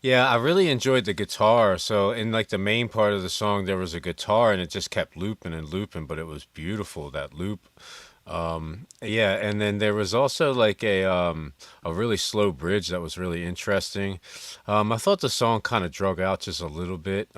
Yeah, I really enjoyed the guitar. So in like the main part of the song, there was a guitar, and it just kept looping and looping, but it was beautiful that loop. Yeah, and then there was also like a really slow bridge that was really interesting. I thought the song kind of drug out just a little bit.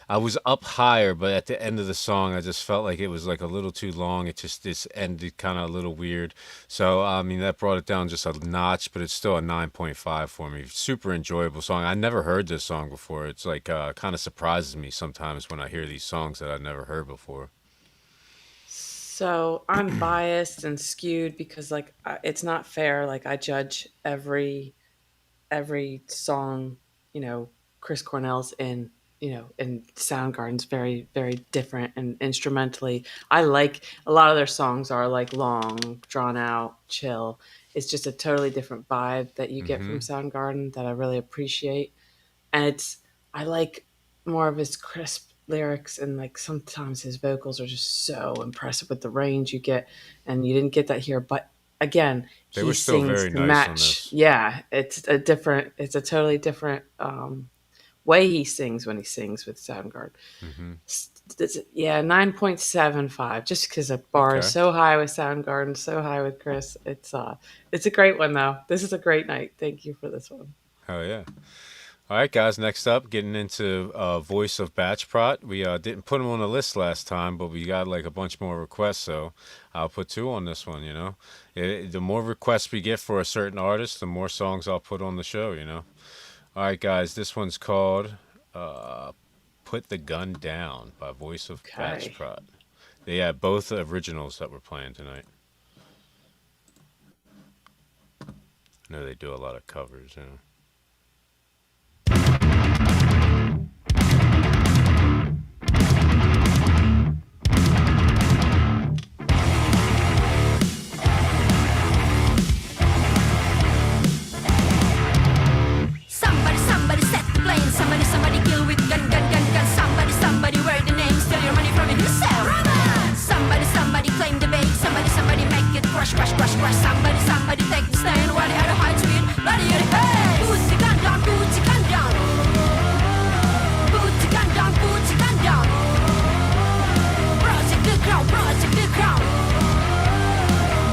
I was up higher, but at the end of the song, I just felt like it was like a little too long. It just ended kind of a little weird. So I mean that brought it down just a notch, but it's still a 9.5 for me. Super enjoyable song. I never heard this song before. It's like kind of surprises me sometimes when I hear these songs that I've never heard before. So I'm biased and skewed because it's not fair. Like I judge every song, you know, Chris Cornell's in, in Soundgarden's very different and instrumentally. I like a lot of their songs are like long, drawn out, chill. It's just a totally different vibe that you get from Mm-hmm. Soundgarden that I really appreciate. And I like more of his crisp lyrics, and like sometimes his vocals are just so impressive with the range you get, and you didn't get that here. But again, They he were still sings very to nice on match. this. Yeah, it's a totally different way he sings when he sings with Soundgarden. Mm-hmm. Yeah, 9.75. Just because the bar is Okay. so high with Soundgarden, so high with Chris. It's a great one though. This is a great night. Thank you for this one. Hell yeah. All right, guys. Next up, getting into voice of Batch Prot. We didn't put him on the list last time, but we got like a bunch more requests, so I'll put two on this one. The more requests we get for a certain artist, the more songs I'll put on the show. All right, guys. This one's called "Put the Gun Down" by Voice of Batch Okay. Prot. They had both originals that we're playing tonight. I know they do a lot of covers. Somebody set the plane. Somebody kill with gun. Somebody wear the name. Steal your money from yourself. Somebody claim the bait. Somebody make it crush. Somebody take the stand while the other hides with bloody at the face. Put the gun down, put the gun down. Put the gun down, put the gun down. Protect the crown, protect the crown.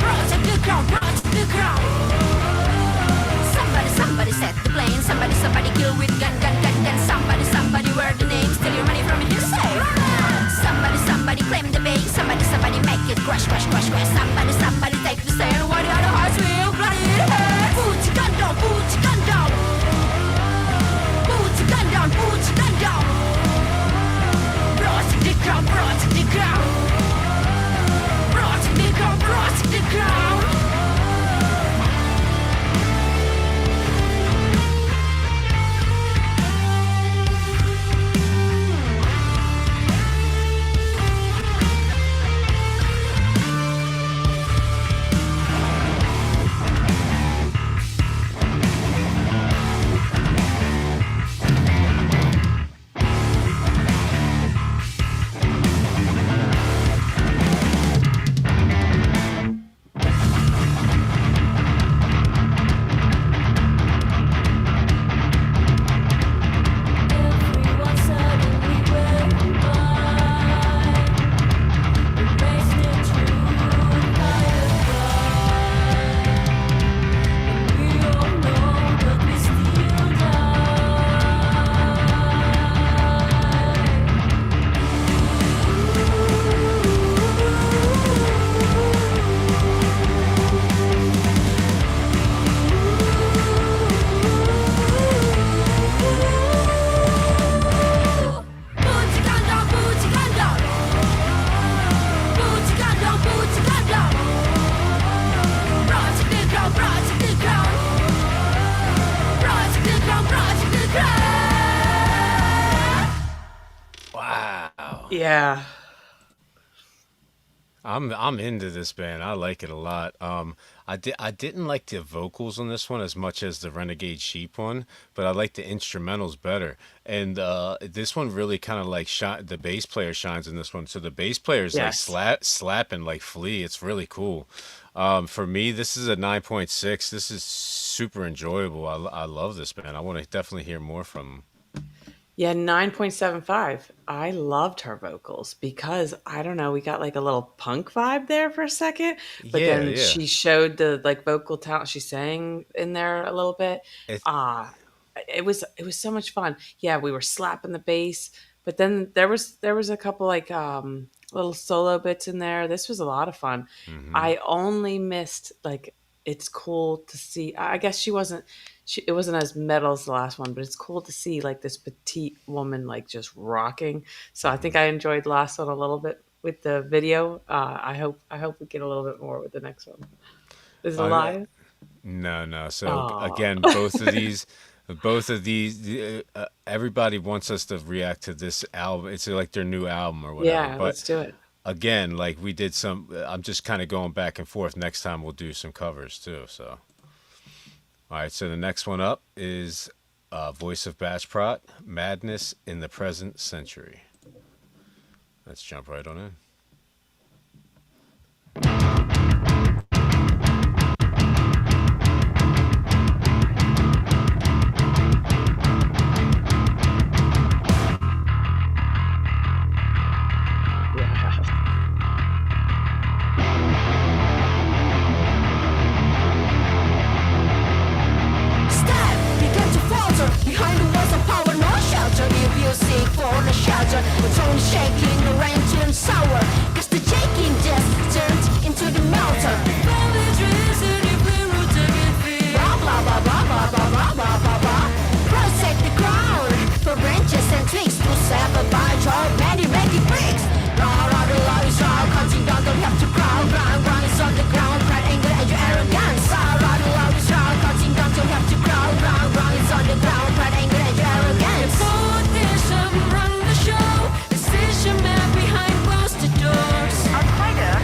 Protect the crown, protect the crown. Somebody set the plane. Somebody kill with gun. Somebody wear the name. Steal your money from yourself. Somebody claim the bait. Somebody make it crush. Somebody take the stand while the other hearts will bloody hurt. Put your gun down, put your gun down. Put your gun down, put your gun down. Protect the crown, protect the crown. Protect the crown, protect the crown. Everyone suddenly went by, erased into and we all know that we still Put your gun down, put your gun down. Put your gun down, put your gun down. Protect the ground, protect the ground. Protect the ground, protect the ground. Wow. Yeah. I'm into this band. I like it a lot. I didn't like the vocals on this one as much as the Renegade Sheep one, but I like the instrumentals better. And this one really kind of like shine. The bass player shines in this one, so the bass player is like Yes. slapping like Flea. It's really cool. For me, this is a 9.6. This is super enjoyable. I love this band. I want to definitely hear more from. Yeah, 9.75. I loved her vocals because I don't know, we got like a little punk vibe there for a second, but Yeah, then yeah. she showed the like vocal talent. She sang in there a little bit. It, Ah, it was so much fun. Yeah, we were slapping the bass, but then there was a couple like little solo bits in there. This was a lot of fun. hmm I only missed like it's cool to see. I guess it wasn't as metal as the last one, but it's cool to see like this petite woman like just rocking. So I think I enjoyed the last one a little bit with the video. I hope we get a little bit more with the next one. Is it uh, live? no, no. So Oh again, both of these, everybody wants us to react to this album. It's like their new album or whatever. yeah, But let's do it. again, like we did some. I'm just kind of going back and forth. Next time we'll do some covers too. So, all right. So the next one up is Voice of Bashprot, Madness in the Present Century. Let's jump right on in. Yeah. Step, begin to falter. Behind the walls of power, no shelter. If you seek for the shelter, it's only shaking, the rain turns sour. Cause the shaking just turned into the melter. Blah blah blah blah blah blah blah blah blah blah. Protect the ground for branches and twigs to sever by joy. Many making bricks. Raw, the law is raw. Counting down, don't have to ground. Ground is on the ground. Pride, anger, and your arrogance. Raw, the law is raw. Counting down, don't have to ground. Ground is on the ground. Pride, anger, and your arrogance. Politician run the show. Decision man behind closed doors. Outsider,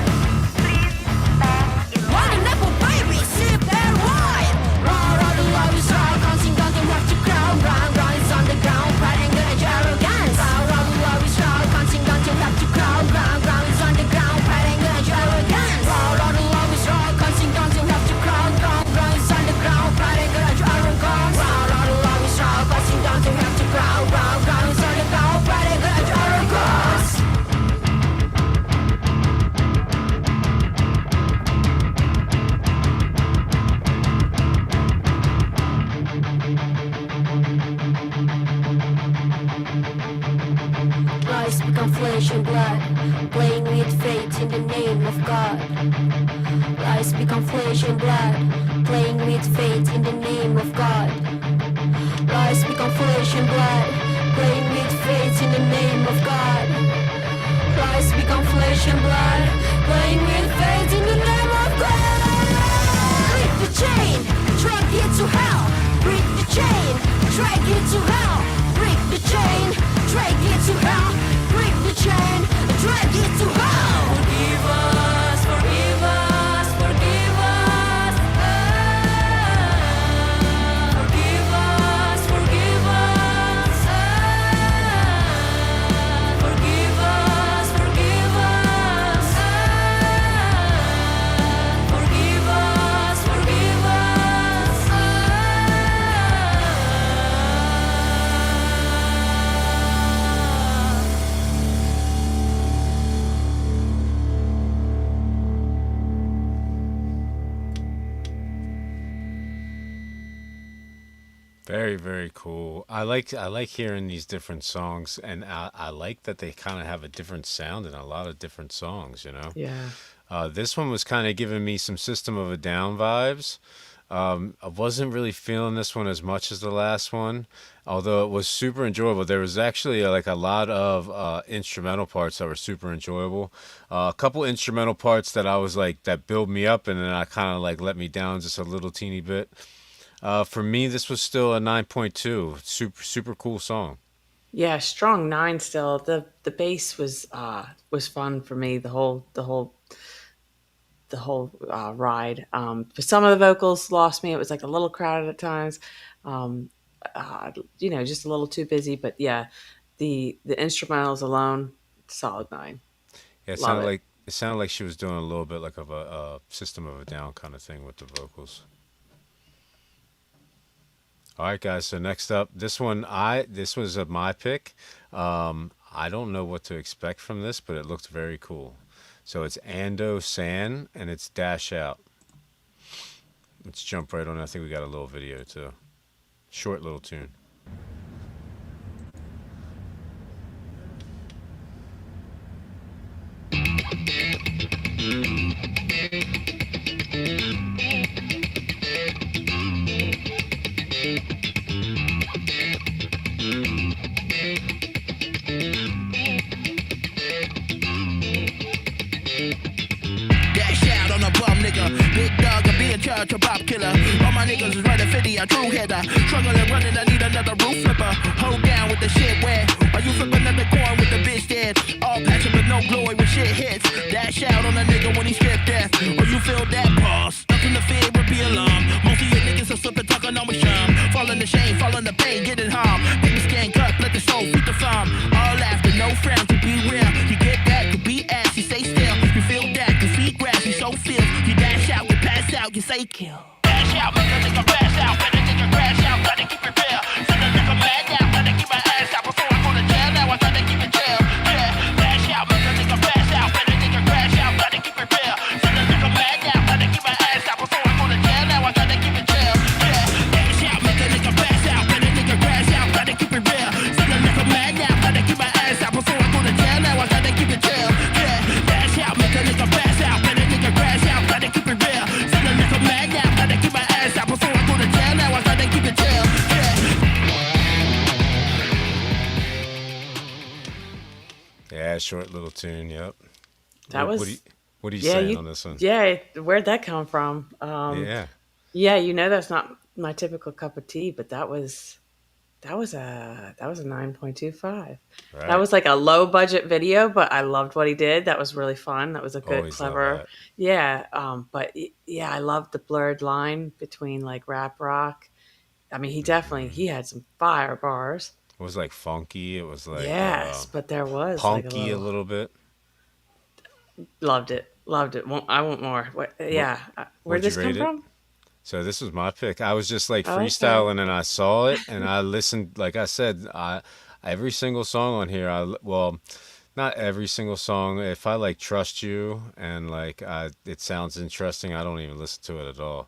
please stand in Why the line. never baby sip that wine? Raw, the law is raw. Counting down, don't have to ground. Ground is on the ground. Pride, anger, and your arrogance. Raw, the law is raw. Counting down, don't have to ground. Ground is on the ground. Pride, anger, and your arrogance. Raw, the law is raw. Counting down, don't have to ground. Ground is on the ground. Pride, anger, and your arrogance. Raw, the law is raw. Counting down, don't have to ground. Ground is on the ground. Pride, anger, and your arrogance. Lies become flesh and blood, playing with fate in the name of God. Lies become flesh and blood, playing with fate in the name of God. Lies become flesh and blood, playing with fate in the name of God. Lies become flesh and blood, playing with fate in the name of God. Break the chain, drag it to hell. Break the chain, drag it to hell. Break the chain, drag it to hell. Break the chain, drag it to hell. Forgive us, forgive us, forgive us. Forgive us, forgive us. Forgive us, forgive us. Forgive us, forgive us. Very, very cool. I like hearing these different songs, and I like that they kind of have a different sound in a lot of different songs. Yeah. This one was kind of giving me some System of a Down vibes. I wasn't really feeling this one as much as the last one, although it was super enjoyable. There was actually like a lot of instrumental parts that were super enjoyable. A couple instrumental parts that I was like that build me up, and then I kind of like let me down just a little teeny bit. For me, this was still a 9.2. Super, super cool song. Yeah, strong nine still. The bass was fun for me. The whole the whole ride. But some of the vocals lost me. It was like a little crowded at times. Um, just a little too busy. But yeah, the instrumentals alone, solid 9. Yeah, Love it. it sounded like she was doing a little bit like of a System of a Down kind of thing with the vocals. All right, guys. So next up, this was my pick. I don't know what to expect from this, but it looked very cool. So it's Ando San, and it's Dash Out. Let's jump right on. I think we got a little video too. Short little tune. Dash out on a bum nigga. Big dog, I be in charge of pop killer. All my niggas is running 50, a true hitter. Struggling, running, I need another roof flipper. Hold down with the shit wet. Are you flipping another coin with the bitch dead? All passion but no glory when shit hits. Dash out on a nigga when he strip death. Or you feel that pause. Nothing to fear would be alarm. Most of your niggas are slipping, talking on with charm. Falling the shame, falling the pain, getting harm. Take the scan cut, let the soul feed the farm. All laughter, no frown, to be real. You get that, you be ass, you stay still. You feel that, you feet grass, you so feel. You dash out, you pass out, you say kill. Dash out, make a nigga pass out, make a nigga crash out, gotta keep it real. Send a nigga mad now, gotta keep my ass out before I go to jail. Now I gotta keep it chill. Yeah, dash out, make a nigga pass out, make a nigga crash out, gotta keep it real. Send a nigga mad now, gotta keep my ass out before I go to jail. Now I gotta keep it chill. Yeah, dash out, make a nigga pass out, make a nigga crash out, gotta keep it real. Send a nigga mad now, gotta keep my ass out before I go to jail. Now I gotta keep it chill. Yeah, dash out, make a nigga pass out, make a nigga crash out, gotta keep it real. Send a nigga mad now, gotta keep my ass out before I go to jail. Now I gotta keep it chill. Yeah, short little tune. Yep. That What was are you yeah. saying on this one? Yeah, where'd that come from? Yeah. Yeah, that's not my typical cup of tea, but that was a 9.25. Right. That was like a low budget video, but I loved what he did. That was really fun. That was a good, Always love clever, that. yeah. Yeah, I loved the blurred line between like rap rock. I mean, he had some fire bars. It was like funky. It was like Yes, but there was like punky a little bit. loved it. I want more. Yeah, where'd What'd you this come rate it? from? So this was my pick. I was just like Oh, okay. freestyling, and I saw it, and I listened. Like I said, every single song on here. Well, not every single song. If I like Trust You and like it sounds interesting, I don't even listen to it at all.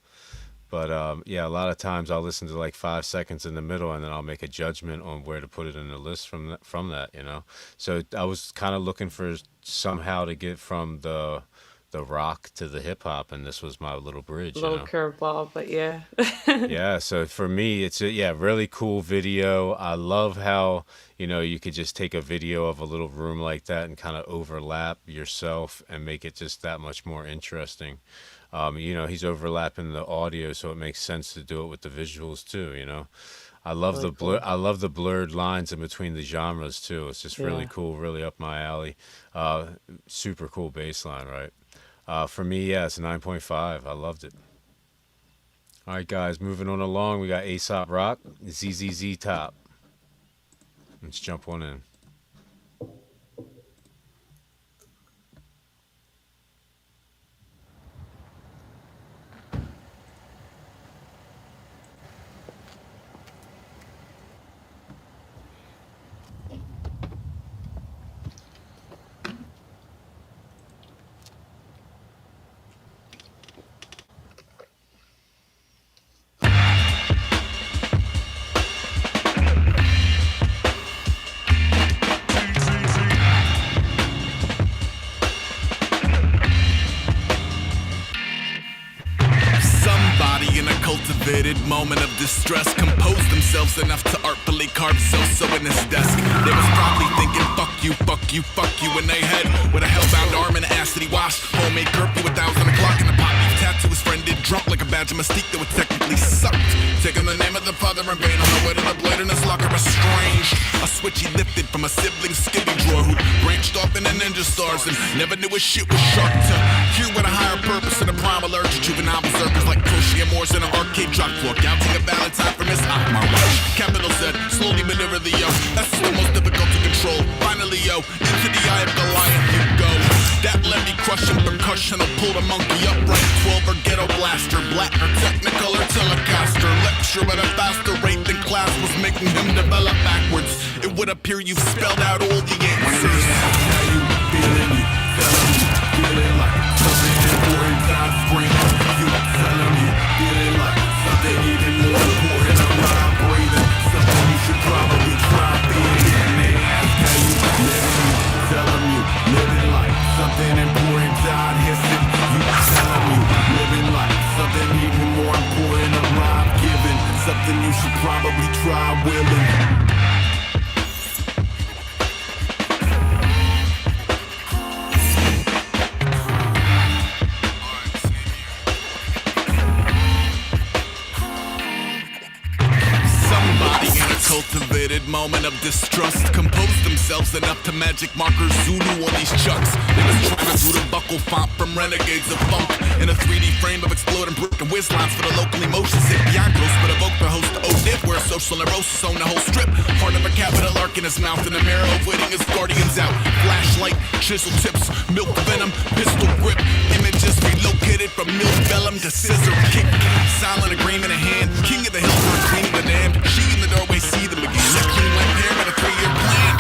But yeah, a lot of times I'll listen to like 5 seconds in the middle, and then I'll make a judgment on where to put it in the list from that. So I was kind of looking for somehow to get from the rock to the hip hop, and this was my little bridge. Little curveball, but yeah. Yeah, so for me, it's a really cool video. I love how, you could just take a video of a little room like that and kind of overlap yourself and make it just that much more interesting. He's overlapping the audio, so it makes sense to do it with the visuals too, I love Really the blur. cool. I love the blurred lines in between the genres too. It's just really Yeah. cool, really up my alley. Super cool bass line, right? For me, yeah, it's a 9.5. I loved it. All right, guys, moving on along. We got Aesop Rock, ZZZ Top. Let's jump one in. Somebody in a cultivated moment of distress composed themselves enough to artfully carve so in his desk. They was probably thinking, fuck you, fuck you, fuck you in their head. With a hellbound arm and an ass that he washed. Homemade curfew, 1,000 o'clock, and a pop beef tattoo. His friend did drunk like a badge of mystique that was technically sucked. Taking the name of the father in vain on the way to the blade in his locker, estranged. A switch he lifted from a sibling skivvy drawer who'd bring branched off into ninja stars and never knew his shit was sharp to hear with a higher purpose and a prime alert to juvenile berserkers like crocheting Morse in an arcade drop floor, counting a valentine for Miss Akmar. Capital Z, slowly maneuver the yo. That's the most difficult to control. Finally, yo, into the eye of Goliath you go. That let me crush him, percussion will pull the monkey upright. 12 or ghetto blaster, black or technical or telecaster. Lecture at a faster rate than class was making him develop backwards. It would appear you've spelled out all the answers. Now you feeling you, telling you, feeling like something important, time screaming. You telling you, feeling like something even more important. I'm not breathing, something you should probably try being. And they ask how you living, you tell them you living like something important, died hissing. You tell them you living like something even more important. I'm not giving, something you should probably try willing. Cultivated moment of distrust, composed themselves enough to magic markers Zulu on these chucks. They was trying to do the buckle font from renegades of funk in a 3D frame of exploding brick and whiz lines for the local emotion sick Biancos, but evoke the host of ODIP where social neurosis on the whole strip. Heart of a capital arc in his mouth and the mirror avoiding his guardians out. Flashlight, chisel tips, milk venom, pistol grip. Images relocated from milk vellum to scissor kick. Silent agreement in hand, king of the hill for a queen of the damned. She in the doorway see them again. That clean like hair and a 3-year plan.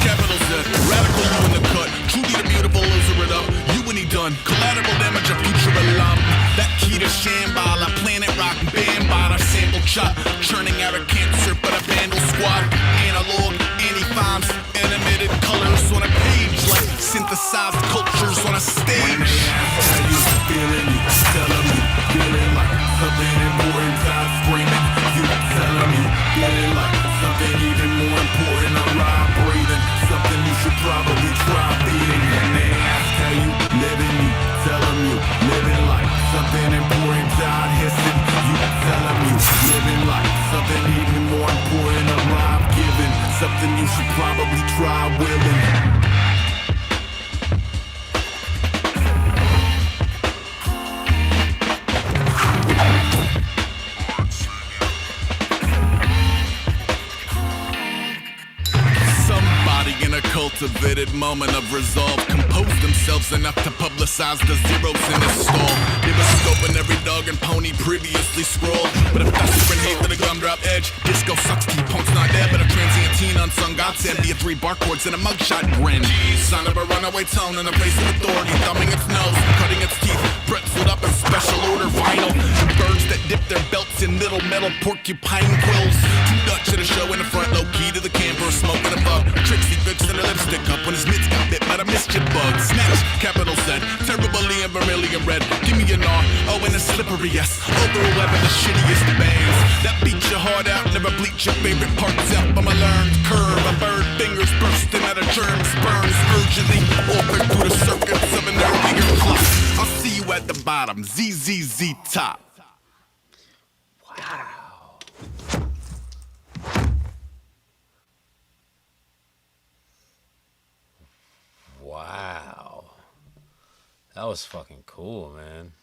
Capital Z, radical you in the cut. Truly the beautiful loser it up. You and he done. Collateral damage a future alum. That key to Shambhala, planet rock, band bada, sample chop. Churning out a cancer but a vandal squad. Analog, anti-foms, animated colors on a page. Like synthesized cultures on a stage. How you feeling? You tell them you feeling like something important, time screaming. You tell them you feeling like something even more important. I'm rhyme breathing, something you should probably try beating. And they ask how you living, you tell them you living like something important, died hissing. You tell them you living like something even more important. I'm rhyme giving, something you should probably try willing. In a cultivated moment of resolve, composed themselves enough to publicize the zeros in the stall. They were scoping every dog and pony previously scrolled. But if that's different hate for the gumdrop edge, disco sucks, T-punk's not dead, but a transient teen unsung godsend via 3 barcodes and a mugshot grin. Son of a runaway tone in the face of authority, thumbing its nose, cutting its teeth, pretzeled up in special order vinyl. And birds that dip their belts in little metal porcupine quills. Too Dutch at a show in the front, low key to the camper, smoking a bug. Trixie fixing her lipstick up when his mitts got bit by the mischief bug. Snatch, capital Z, terribly and vermilion red. Give me an R, oh and a slippery S. Over a weapon, the shittiest bands. That beat your heart out, never bleach your favorite parts out. From a learned curve, a bird fingers bursting out of germs, burns urgently. Open through the circuits of an earlier clock. I'll see you at the bottom, ZZZ top. Wow. Wow. That was fucking cool, man.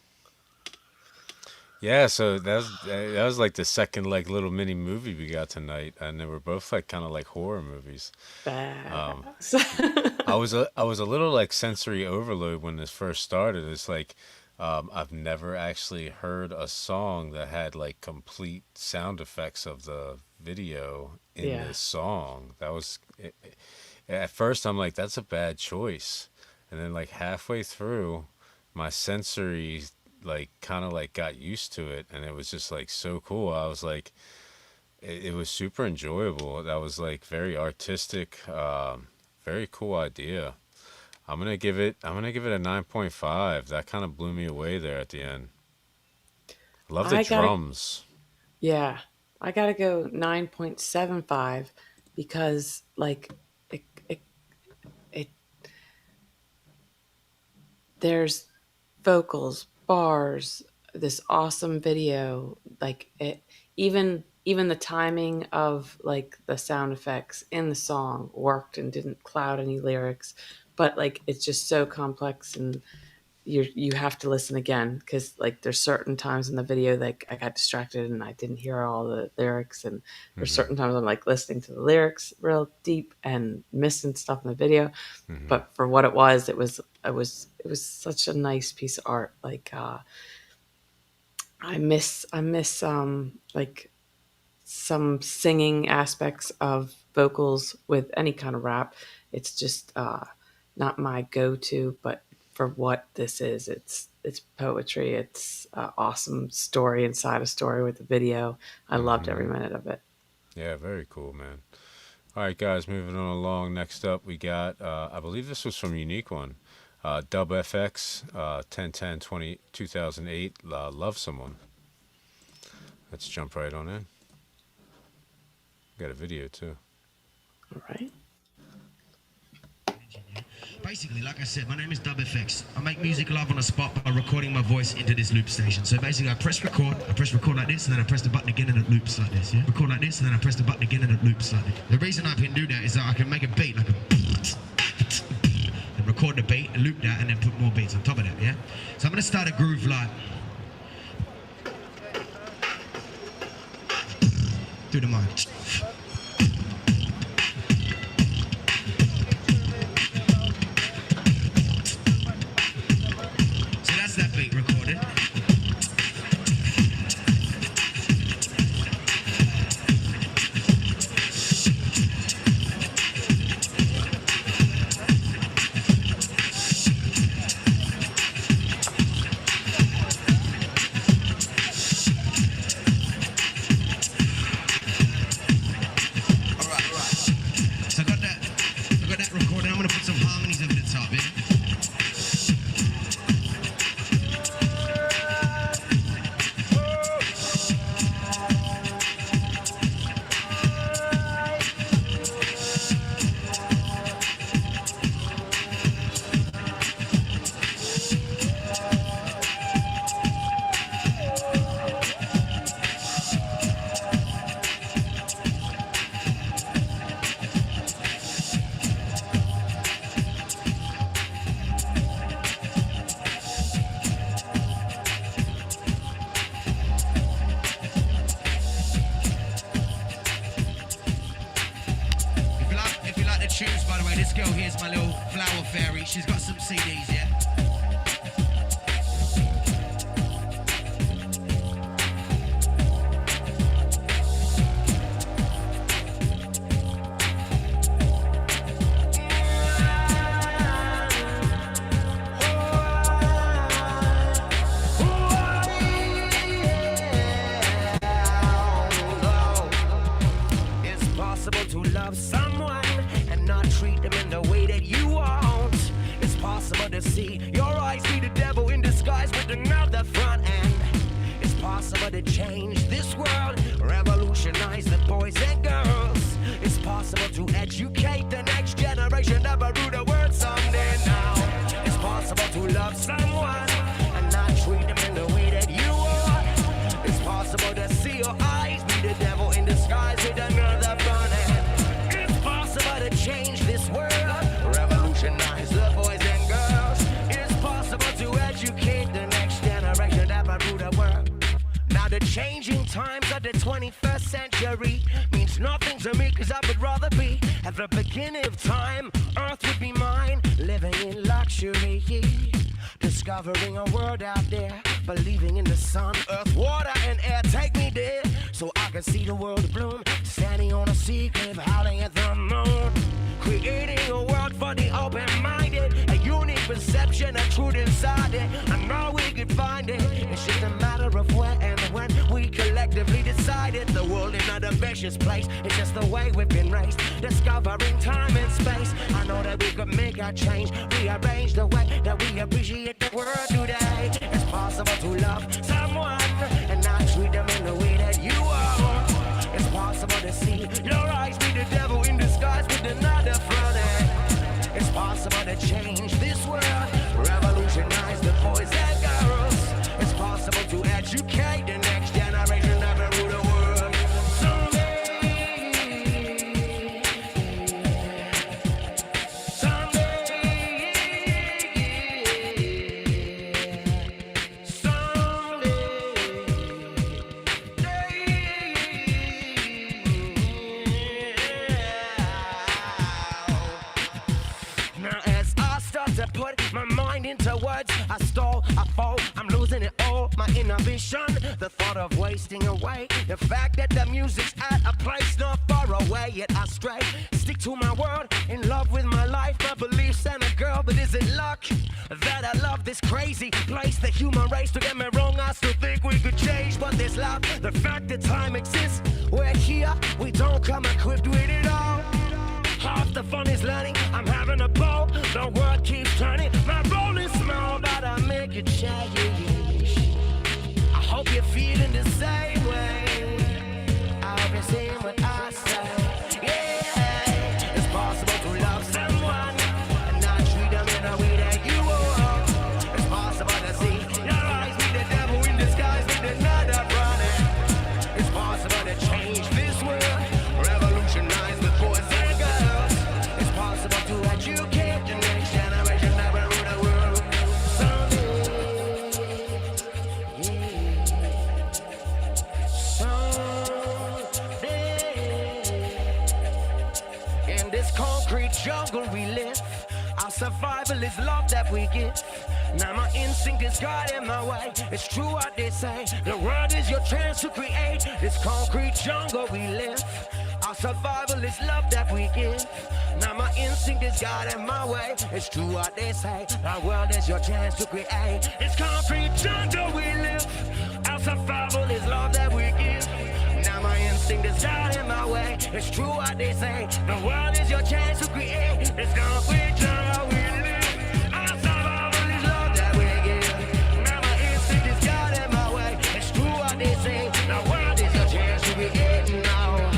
Yeah, so that was like the second like little mini movie we got tonight, and they were both like kind of like horror movies. Badass. I was a little like sensory overload when this first started. It's like I've never actually heard a song that had like complete sound effects of the video in Yeah. this song. That was at first I'm like that's a bad choice, and then like halfway through, my sensory like kind of like got used to it, and it was just like so cool. I was like, it was super enjoyable. That was like very artistic, very cool idea. I'm gonna give it a 9.5. That kind of blew me away there at the end. Love the I gotta, drums. yeah, I gotta go 9.75 because, like, it, it there's vocals, bars, this awesome video, like even the timing of like the sound effects in the song worked and didn't cloud any lyrics. but like it's just so complex, and you have to listen again because like there's certain times in the video like I got distracted and I didn't hear all the lyrics, and there's certain times I'm like listening to the lyrics real deep and missing stuff in the video. But for what it was such a nice piece of art. Like I miss like some singing aspects of vocals with any kind of rap. It's just not my go-to, but for what this is, it's poetry. It's an awesome story inside a story with the video. I loved every minute of it. Yeah, very cool, man. All right, guys, moving on along. Next up, we got, I believe this was from Unique One, Dub FX, 10/10/2008, Love Someone. Let's jump right on in. Got a video, too. All right. Basically, like I said, my name is Dub FX. I make music live on the spot by recording my voice into this loop station. So basically, I press record like this, and then I press the button again and it loops like this, yeah? Record like this, and then I press the button again and it loops like this. The reason I can do that is that I can make a beat like a and record the beat, and loop that, and then put more beats on top of that, yeah? So I'm gonna start a groove like through the mic. That beat recorded. Alright. So I got that recorded. I'm gonna put some harmonies over the top, yeah? Tunes, by the way, this girl here's my little flower fairy. She's got some CDs, yeah? It's possible to love someone and not treat them in the way that you want. It's possible to see your eyes be the devil in disguise with another front end. It's possible to change this world, revolutionize the boys and girls. It's possible to educate the next generation, never rule the world someday now. It's possible to love someone and not treat them in the way that you want. It's possible to see your eyes be the devil in disguise with another front end. It's possible to change this world, revolutionize the boys and girls. It's possible to educate the next generation, never rule the world. Now the changing times of the 21st century means nothing to me, cause I would rather be at the beginning of time. Earth would be mine, living in luxury, discovering a world out there, believing in the sun, earth, water, and air. Take me there, so I can see the world bloom, standing on a sea cliff, howling at the moon. Creating a world for the open-minded, a unique perception of truth inside it. I know we could find it, it's just a matter of where and when we collectively decide it. The world is not a vicious place, it's just the way we've been raised, discovering time and space. I know that we could make a change, rearrange the way that we appreciate the world today. It's possible to love someone and not treat them in the way that you are. It's possible to see your eyes be the devil in disguise with another front end. It's possible to change this world, revolutionize the boys and girls. It's possible to educate the next generation, never rule the world. Someday, my inhibition. The thought of wasting away. The fact that the music's at a place not far away. Yet I stray, stick to my word, in love with my life, my beliefs and a girl. But is it luck that I love this crazy place? The human race, don't get me wrong, I still think we could change. But there's love, the fact that time exists. We're here, we don't come equipped with it all. Half the fun is learning, I'm having a ball. The world keeps turning, my role is small, but I make it change. I hope you're feeling the same way. I hope you're seeing what I say. Yeah, it's possible to love someone and not treat them in a way that you want. It's possible to see your eyes be the devil in disguise with another running. It's possible to change this world, revolutionize the boys and girls. It's possible to educate the next generation, never rule the world. Someday, someday. In this concrete jungle we live, our survival is love that we give. Now my instinct is guiding my way. It's true what they say, the world is your chance to create. This concrete jungle we live, our survival is love that we give. Now my instinct is guiding my way. It's true what they say, the world is your chance to create. This concrete jungle we live, our survival is love that we give. Now my instinct is guiding my way. It's true what they say, the world is your chance to create. This concrete jungle we live, our survival is love that we give. Now my instinct is guiding my way. It's true what they say, the world is your chance to create. Now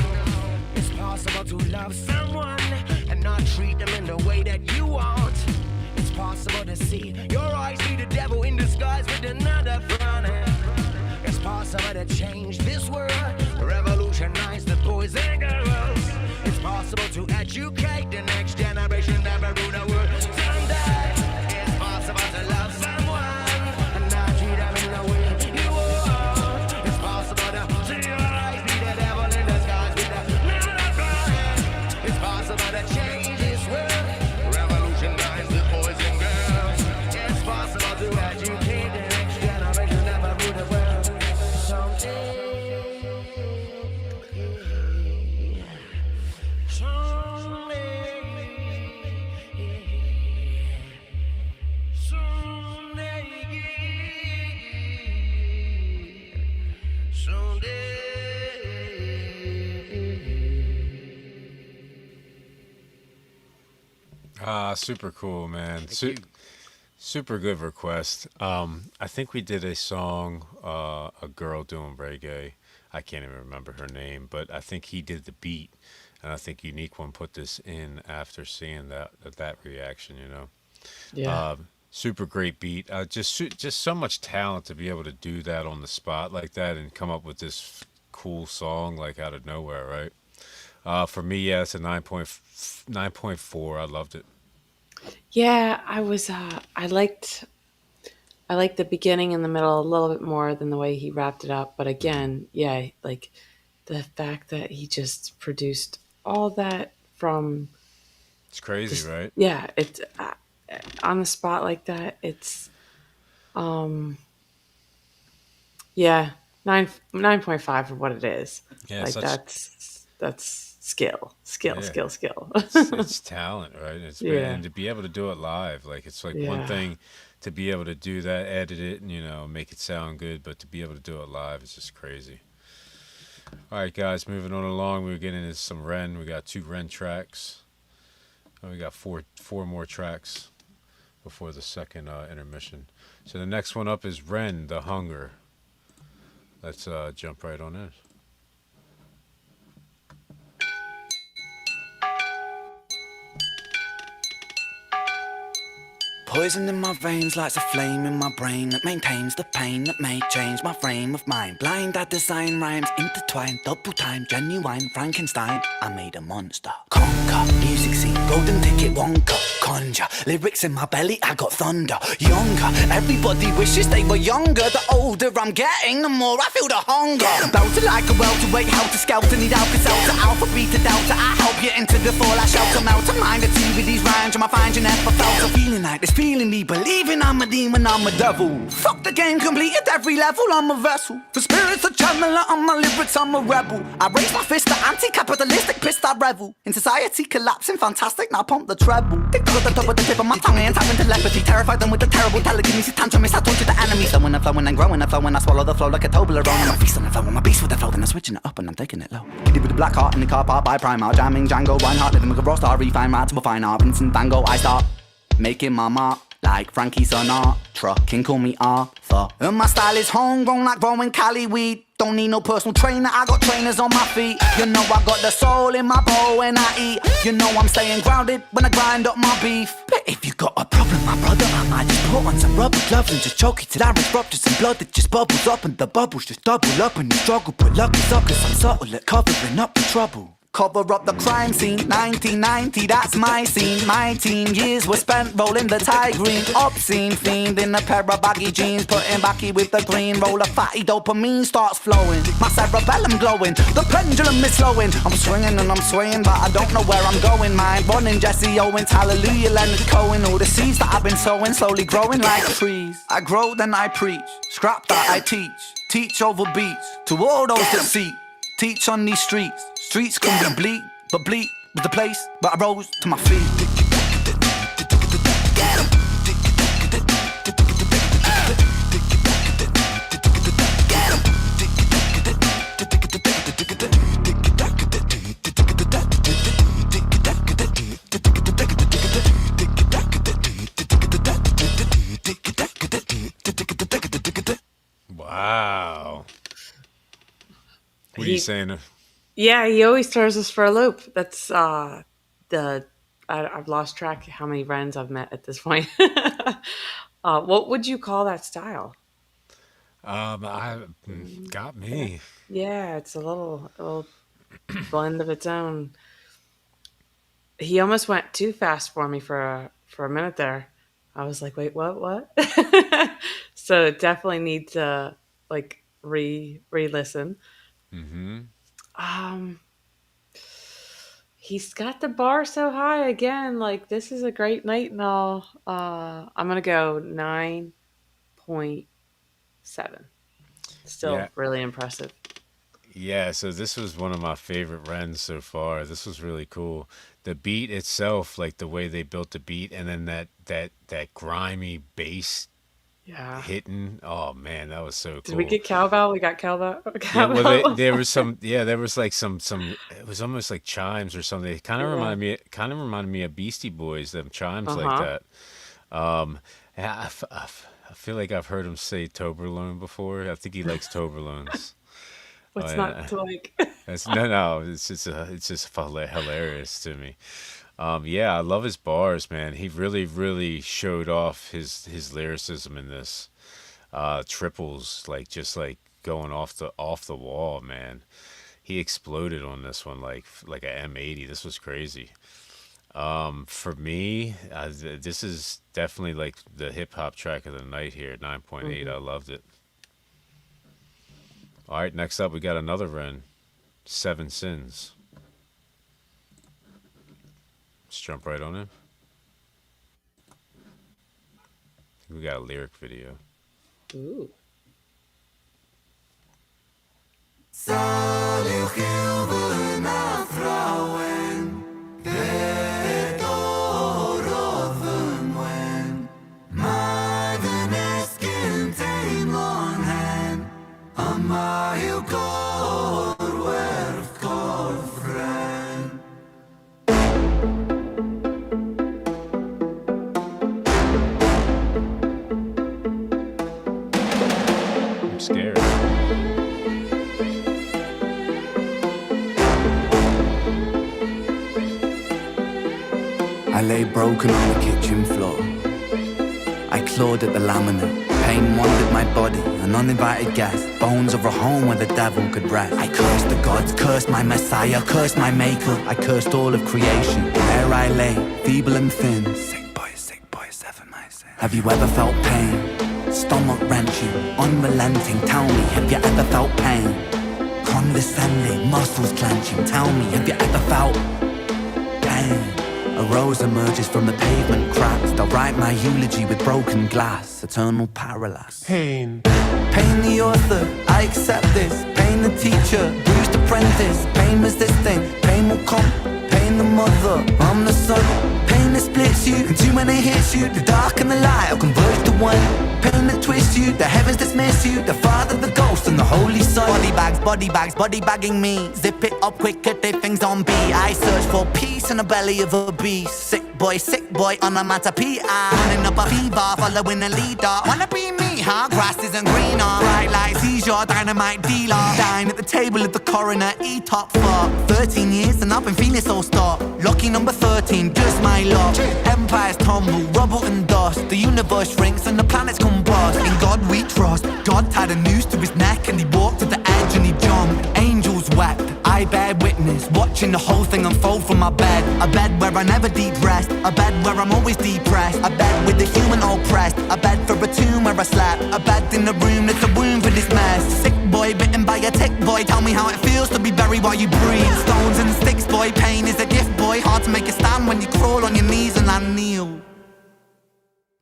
it's possible to love someone and not treat them in the way that you want. It's possible to see your eyes be the devil in disguise with another front end. It's possible to change this world, revolutionize the boys and girls. It's possible to educate the next generation, never rule the world. Someday, it's possible to love someone and not treat them in the way you want. It's possible to see your eyes be the devil in disguise with another front end. It's possible to change this world, revolutionize the boys and girls. It's possible to educate the next generation, never rule the world. Someday, Super cool, man. Super good request. I think we did a song, a girl doing reggae. I can't even remember her name, but I think he did the beat, and I think Unique One put this in after seeing that reaction. You know, Yeah. super great beat. Just so much talent to be able to do that on the spot like that and come up with this cool song like out of nowhere, right? For me, yeah, it's a 9.4. I loved it. Yeah, I liked the beginning and the middle a little bit more than the way he wrapped it up. But again, yeah, like the fact that he just produced all that from It's crazy, just, right? yeah, it's on the spot like that. It's yeah, 9.5 for what it is. Yeah, Like such that's skill, skill, yeah. skill, skill. It's talent, right? Yeah. And to be able to do it live, like it's like one Yeah. thing to be able to do that, edit it, and make it sound good, but to be able to do it live is just crazy. All right, guys, moving on along, we're getting into some REN. We got 2 REN tracks. And we got four more tracks before the second intermission. So the next one up is REN, The Hunger. Let's jump right on in. Poison in my veins lights a flame in my brain that maintains the pain that may change my frame of mind. Blind, I design rhymes intertwined, double time, genuine Frankenstein. I made a monster. Conquer, music scene, Golden ticket, Wonka, conjure. Lyrics in my belly, I got thunder. Younger, everybody wishes they were younger. The older I'm getting, the more I feel the hunger. Belter like a welterweight, helter skelter, need Alka-Seltzer, alpha, beta, delta. I help you into the fall, I shelter, melt. Mind a tea with these rhymes, I find you never felt. So feeling like this, feeling me, believing I'm a demon, I'm a devil. Fuck the game, completed every level, I'm a vessel. The spirit's a channeler, on my lyrics, I'm a rebel. I raise my fist, the anti-capitalistic pissed, I revel. In society collapsing, fantastic, now pump the treble. Tick to the top with the tip of my tongue and tapping telepathy. Terrified them with the terrible telekinesis, tantrumist, I torture the enemy. Flowing and flowing and growing and flowing, I swallow the flow like a Toblerone. I'm a feast on the flow, I'm a beast with the flow, then I'm switching it up and I'm taking it low. Kiddie with the black heart in the car park by Primark, jamming Django, Reinhardt, living with a raw star, refine rats, but fine art, Vincent Van Gogh, I start making my mark. Like Frankie Sinatra, King call me Arthur. And my style is homegrown like growing Cali weed. Don't need no personal trainer, I got trainers on my feet. You know I got the soul in my bowl when I eat. You know I'm staying grounded when I grind up my beef. But if you got a problem, my brother, I might just put on some rubber gloves and just choke it till I rupture some blood that just bubbles up. And the bubbles just double up and you struggle. But luck is up cause I'm subtle at covering up the trouble. Cover up the crime scene, 1990, that's my scene. My teen years were spent rolling the Thai green. Obscene fiend in a pair of baggy jeans, putting backy with the green. Roll a fatty, dopamine starts flowing. My cerebellum glowing, the pendulum is slowing. I'm swinging and I'm swaying, but I don't know where I'm going. Mind running, Jesse Owens, hallelujah, Leonard Cohen. All the seeds that I've been sowing, slowly growing like trees. I grow, then I preach, scrap that I teach over beats. To all those that seek, teach on these streets. Streets can be bleak, but bleak was the place. But I rose to my feet. Wow. What are you saying? Yeah, he always throws us for a loop. That's I've lost track how many Rens I've met at this point. What would you call that style? I got me. Yeah, it's a little blend of its own. He almost went too fast for me for a minute there. I was like, wait, what? So definitely need to like re-listen. Mm-hmm. He's got the bar so high again. Like this is a great night and all. I'm gonna go 9.7. Still Yeah. really impressive. Yeah, so this was one of my favorite Rens so far. This was really cool. The beat itself, like the way they built the beat, and then that grimy bass Yeah. hitting. Oh man, that was so cool. Did we get cowbell? We got cowbell. Yeah, well, there was some. Yeah, there was like some. It was almost like chimes or something. It kind of reminded me of Beastie Boys. Them chimes like that. Yeah, I feel like I've heard him say Toblerone before. I think he likes Toblerones. What's Oh, not yeah. to like? No. It's just hilarious to me. Yeah, I love his bars, man. He really showed off his lyricism in this. Triples, like just like going off the wall, man. He exploded on this one like a M80. This was crazy. For me, this is definitely like the hip hop track of the night here. 9.8. I loved it. All right, next up we got another Ren, Seven Sins. Let's jump right on in. We got a lyric video. Ooh. I'm scared. I lay broken on the kitchen floor. I clawed at the laminate, Pain wandered my body, an uninvited guest. Bones of a home where the devil could rest. I cursed the gods, cursed my messiah, cursed my maker. I cursed all of creation. There I lay, feeble and thin. Sick boy, seven my sin. Have you ever felt pain? Stomach wrenching, unrelenting. Tell me, have you ever felt pain? Condescending, muscles clenching. Tell me, have you ever felt pain? A rose emerges from the pavement cracks. They'll write my eulogy with broken glass. Eternal parallax. Pain. Pain the author, I accept this. Pain the teacher, bruised apprentice. Pain resisting, pain will come. Pain the mother, I'm the son. Pain that splits you, and too many hits you. The dark and the light will converge to one. Pain that twists you, the heavens dismiss you. The Father, the Ghost, and the Holy Son. Body bagging me. Zip it up quick if they things on B. I search for peace in the belly of a beast. Sick boy on a matapia. Running up a fever, following a leader. Wanna be me, huh? Grass isn't greener. Bright light seizure, dynamite dealer. Dine at the table of the coroner, E-top fuck. 13 years and I've been feeling so stark. Lucky number 13, just my luck. Empires tumble, rubble and dust. The universe shrinks and the planets combust. In God we trust. God tied a noose to his neck and he walked to the edge and he jumped. Angels wept, I bear witness. Watching the whole thing unfold from my bed. A bed where I never deep rest. A bed where I'm always depressed. A bed with the human oppressed. A bed for a tomb where I slept. A bed in the room that's a womb for this mess. Sick boy bitten by a tick boy. Tell me how it feels to be buried while you breathe. Stones and sticks boy, pain is a gift boy. Hard to make a stand when you crawl on your knees and I kneel.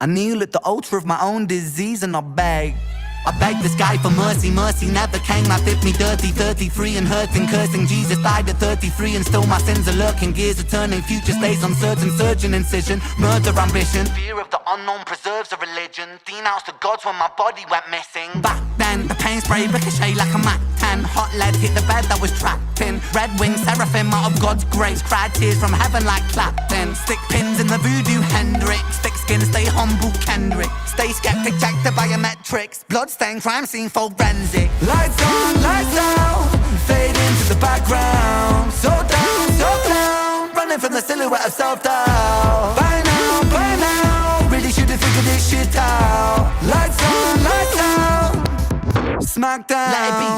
I kneel at the altar of my own disease and I beg. I beg the sky for mercy, mercy never came. I did me dirty, 33 and hurting, cursing. Jesus died at 33 and still my sins are lurking. Gears are turning, future stays uncertain. Surgeon incision, murder ambition. Fear of the unknown preserves a religion. Denounced the gods when my body went missing. Back then, the pain spray ricochet like a Mac 10. Hot lead hit the bed that was trapped in. Red wings, seraphim out of God's grace. Cried tears from heaven like Clapton. Stick pins in the voodoo Hendrix. Thick skin, stay humble Kendrick. Stay skeptic, check the biometrics. Bloodstained crime scene forensic. Lights on, lights out. Fade into the background. So down, running from the silhouette of self-doubt. By now, really should've figured this shit out. Lights on, lights out. Smackdown.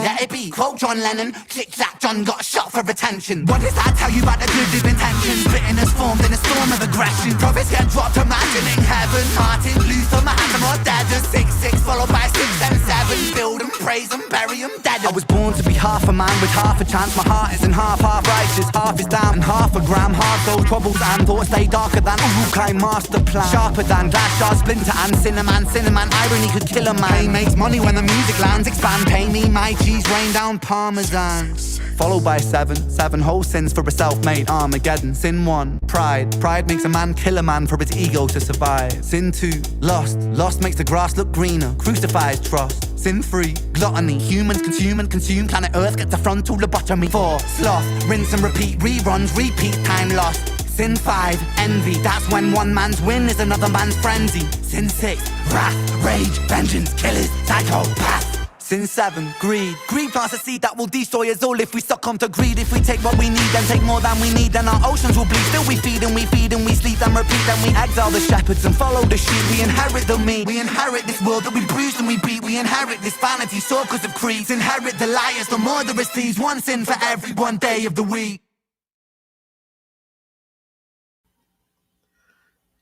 Let it be. Quote John Lennon. Click clack, John got shot for attention. What does that tell you about the good of intentions? Bitterness formed in a storm of aggression. Prophets get dropped, imagining heaven. Martin Luther, Muhammad, dead. 6-6 followed by 6 and 7. Build and praise and bury them dead. I was born to be half a man with half a chance. My heart isn't half righteous. Half is down and half a gram. Half those troubles and thoughts stay darker than Urukai master plan. Sharper than glass shards, splinter and cinnamon. Irony could kill a man. He makes money when the music lands. Expand, pay me my cheese, rain down parmesan. Followed by 7 whole sins for a self-made Armageddon. Sin 1, pride makes a man kill a man for his ego to survive. Sin 2, lust makes the grass look greener, crucifies trust. Sin 3, gluttony, humans consume and consume, planet Earth gets a frontal lobotomy. 4, sloth, rinse and repeat, reruns, repeat, time lost. Sin 5, envy, that's when one man's win is another man's frenzy. Sin 6, wrath, rage, vengeance, killers, psychopath. Sin 7, greed plants a seed that will destroy us all if we succumb to greed. If we take what we need, then take more than we need, then our oceans will bleed. Still we feed and we sleep and repeat. Then we exile the shepherds and follow the sheep. We inherit the meat, we inherit this world that we bruised and we beat. We inherit this vanity, circles of creeds. Inherit the liars, the murderous thieves. One sin for every one day of the week.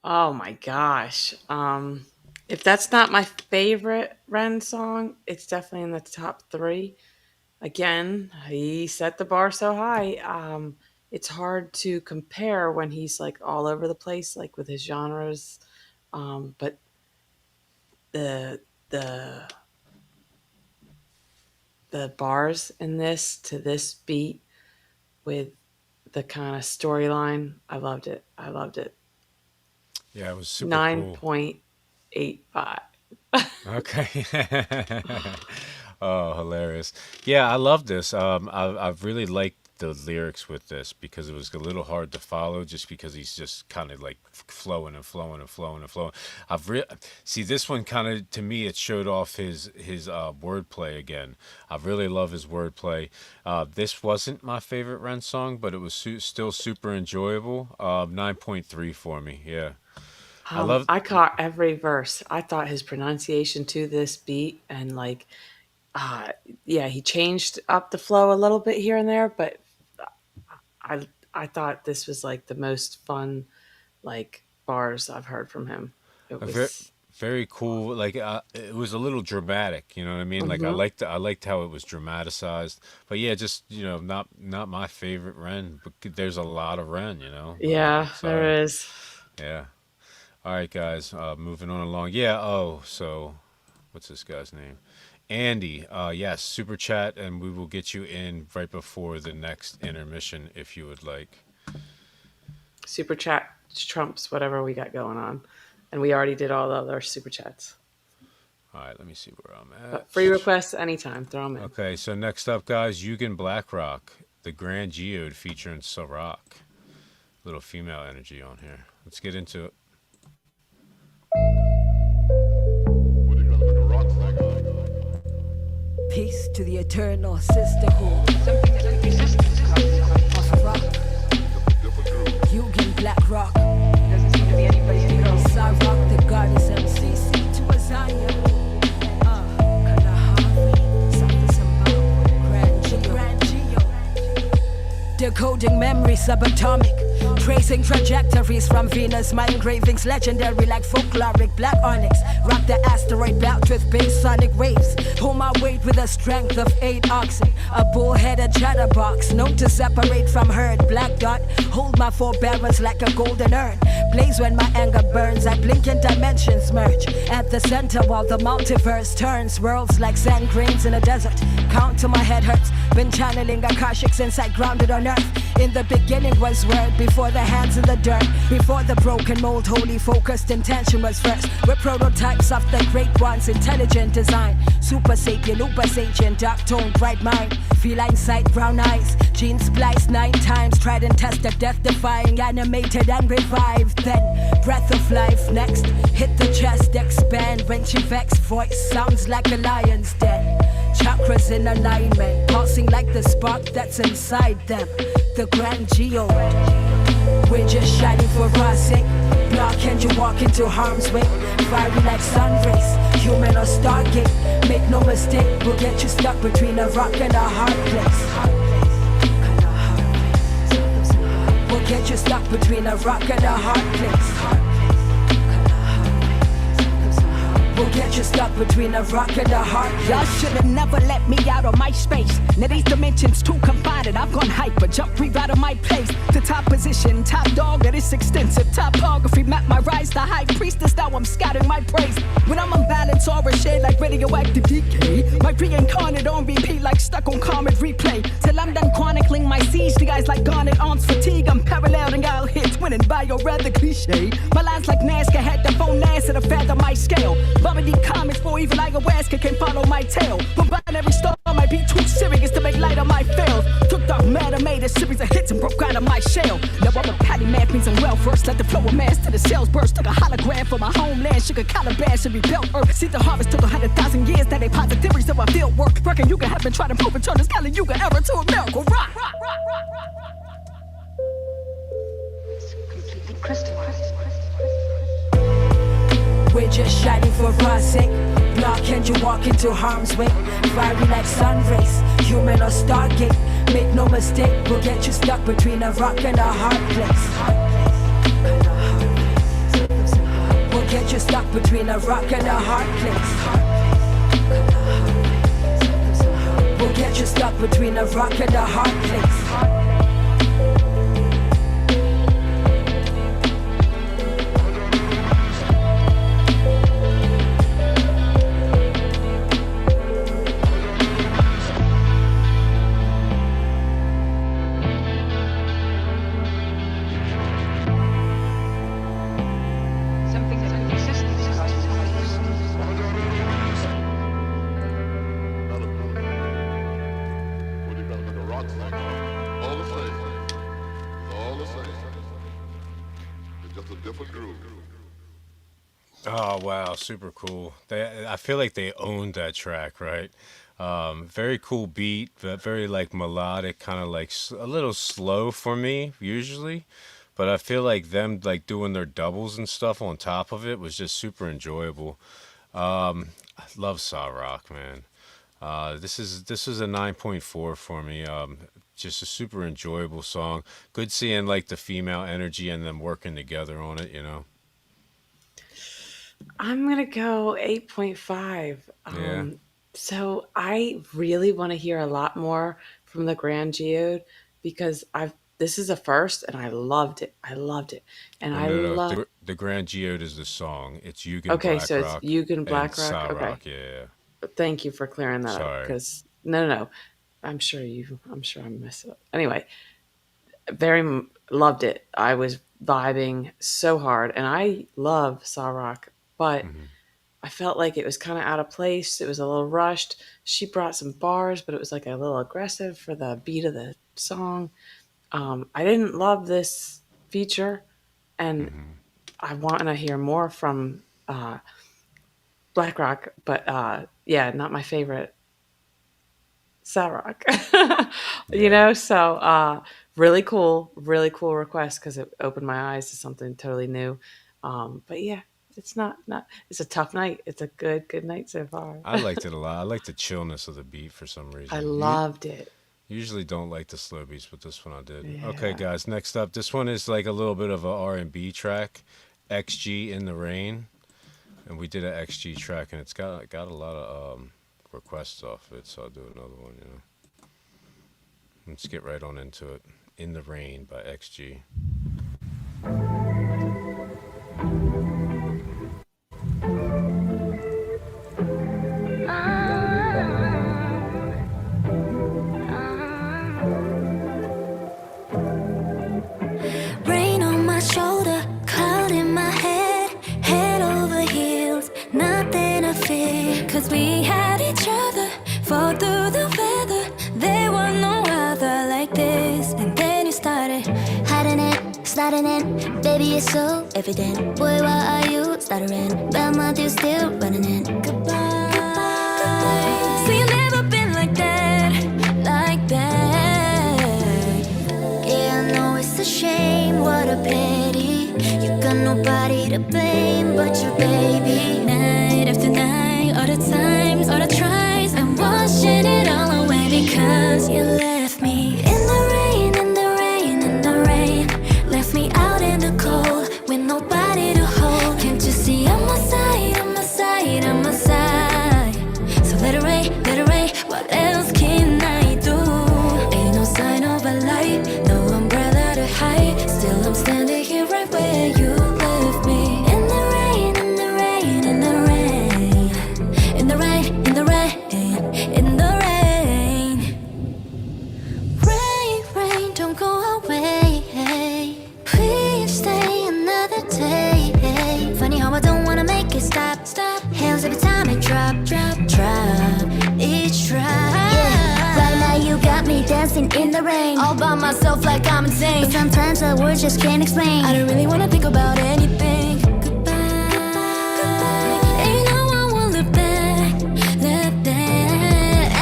Oh my gosh. If that's not my favorite Ren song, it's definitely in the top 3. Again, he set the bar so high. It's hard to compare when he's like all over the place, like with his genres. But the bars in this to this beat with the kind of storyline, I loved it. Yeah, it was super 9.85. Okay. Oh, hilarious. Yeah, I love this. I've really liked the lyrics with this because it was a little hard to follow just because he's just kind of like flowing and flowing and flowing and flowing. See this one kind of, to me, it showed off his wordplay again. I really love his wordplay. This wasn't my favorite Ren song, but it was still super enjoyable. 9.3 for me. Yeah. I love. I caught every verse. I thought his pronunciation to this beat and like, uh, yeah, he changed up the flow a little bit here and there, but I I thought this was like the most fun like bars I've heard from him. It A very, was. very cool. Like it was a little dramatic. You know what I mean? Like Hmm. I liked how it was dramatized. But yeah, just not my favorite Ren. But there's a lot of Ren. Yeah, Sorry. there is. Yeah. All right, guys. Moving on along. Yeah. Oh, so what's this guy's name? Andy. Yes. Super chat, and we will get you in right before the next intermission if you would like. Super chat trumps whatever we got going on, and we already did all the other super chats. All right. Let me see where I'm But at. free requests anytime, throw them in. Okay, so next up, guys, Yugen Blackrock, the Grand Geode featuring Ciroc. Little female energy on here. Let's get into it. Peace to the eternal sisterhood of rock. Yugen Black Rock. Doesn't seem to be any place to go. Cyrock, the goddess MCC to Azania. Kalahari, South Zimbabwe, Grand Geo. Decoding memories subatomic. Tracing trajectories from Venus, my engravings legendary like folkloric black onyx. Rock the asteroid belt with bass sonic waves. Pull my weight with a strength of 8 oxen. A bull-headed chatterbox, known to separate from herd. Black dot, hold my forbearance like a golden urn. Blaze when my anger burns, I blink and dimensions merge. At the center while the multiverse turns. Worlds like sand grains in a desert. Count till my head hurts. Been channeling Akashics inside grounded on earth. In the beginning was word, before the hands in the dirt. Before the broken mold, wholly focused intention was first. We're prototypes of the great ones, intelligent design. Super sapien, uber sapien, dark tone, bright mind. Feline sight, brown eyes. Gene spliced 9 times, tried and tested, death defying, animated and revived. Then breath of life next. Hit the chest, expand when she vex. Voice sounds like a lion's den. Chakras in alignment, pulsing like the spark that's inside them. The Grand Geo. We're just shining for us, eh? Block and you walk into harm's way. Fiery like sun rays, human or stargate. Make no mistake, we'll get you stuck between a rock and a hard place. We'll get you stuck between a rock and a hard place. We'll get you stuck between a rock and a hard place. Y'all should've never let me out of my space. Now these dimensions too confined. I've gone hyper, jump right out of my place. The top position, top dog of this extensive topography. Map my rise, the high priestess. Now I'm scouting my praise. When I'm unbalanced or a shade like radioactive decay. My reincarnate on repeat like stuck on comet replay. Till I'm done chronicling my siege. The guys like garnet arms fatigue. I'm parallel and I'll hit winning by your rather cliche. My lines like Nazca had the phone NASA to fathom my scale. Bobby comments for even ayahuasca can follow my tail. But binary star might be too serious to make light of my fails. Took the matter, made a series of hits and broke out of my shell. Now I'm a patty man, means I'm well versed. Let the flow of mass to the cells burst. Took a hologram from my homeland, sugar calabash and rebuilt earth. See the harvest took 100,000 years. That they posit theories of a field work. Reckon you can have been trying to prove and turn this Kali Yuga era to a miracle. Rock. It's completely crystallized. We're just shining for us, eh? Block and you walk into harm's way. Fiery like sun rays, human or stargate. Make no mistake, we'll get you stuck between a rock and a hard place. We'll get you stuck between a rock and a hard place. We'll get you stuck between a rock and a hard place. Oh wow, super cool. I feel like they owned that track, right? Very cool beat, but very like melodic, kind of like a little slow for me usually, but I feel like them like doing their doubles and stuff on top of it was just super enjoyable. I love Saw Rock, man. This is a 9.4 for me. Just a super enjoyable song. Good seeing like the female energy and them working together on it. You know. I'm gonna go 8.5. Yeah. So I really want to hear a lot more from the Grand Geode because I've this is a first and I loved it. I loved it. And Well, I no, no. love The Grand Geode is the song. It's Yugen Okay, so it's Blackrock Yugen and Blackrock. Saw Okay. Rock. Yeah. Thank you for clearing that up Sorry. because no. I'm sure I messed it up. Anyway, very loved it. I was vibing so hard and I love Saw Rock, but I felt like it was kind of out of place. It was a little rushed. She brought some bars, but it was like a little aggressive for the beat of the song. I didn't love this feature, and I want to hear more from BlackRock, but yeah, not my favorite Sarok. You know, so really cool request because it opened my eyes to something totally new. But yeah, it's not it's a tough night. It's a good night so far. I liked it a lot. I like the chillness of the beat for some I reason. loved it. Usually don't like the slow beats, but this one I did. Okay, Yeah. guys, next up, this one is like a little bit of a R&B track, XG in the Rain, and we did an XG track, and it's got a lot of requests off it, so I'll do another one. You know, let's get right on into it. In the Rain by XG. Rain on my shoulder, cloud in my head over heels, nothing to fear. Cause we had each other, fall through the weather. There was no other like this. And then you started hiding it, sliding in. Baby, it's so evident. Boy, why are you stuttering? But my dude's still running in. Goodbye, goodbye. See, you never been like that, like that. Yeah, I know it's a shame, what a pity. You got nobody to blame but your baby. Night after night, all the times, all the tries, I'm washing it all away because you left me in the rain, in the rain, in the rain. Left me out in the cold with nobody to hold. Can't you see I'm my side, I'm my side, I'm my side. So let it rain, let it rain. What else can I do? Ain't no sign of a light, no umbrella to hide. Still I'm standing here right where you left me. In the rain, in the rain, in the rain. In the rain, in the rain, in the rain. Rain, rain, don't go away. Please stay another day. Funny how I don't wanna make it stop, stop. Hands every time it drop, drop, drop. Each drop. Yeah, right now you got me dancing in the rain, all by myself like I'm insane. But sometimes the words just can't explain. I don't really wanna think about anything. Goodbye, goodbye. Ain't no one will look back, look back.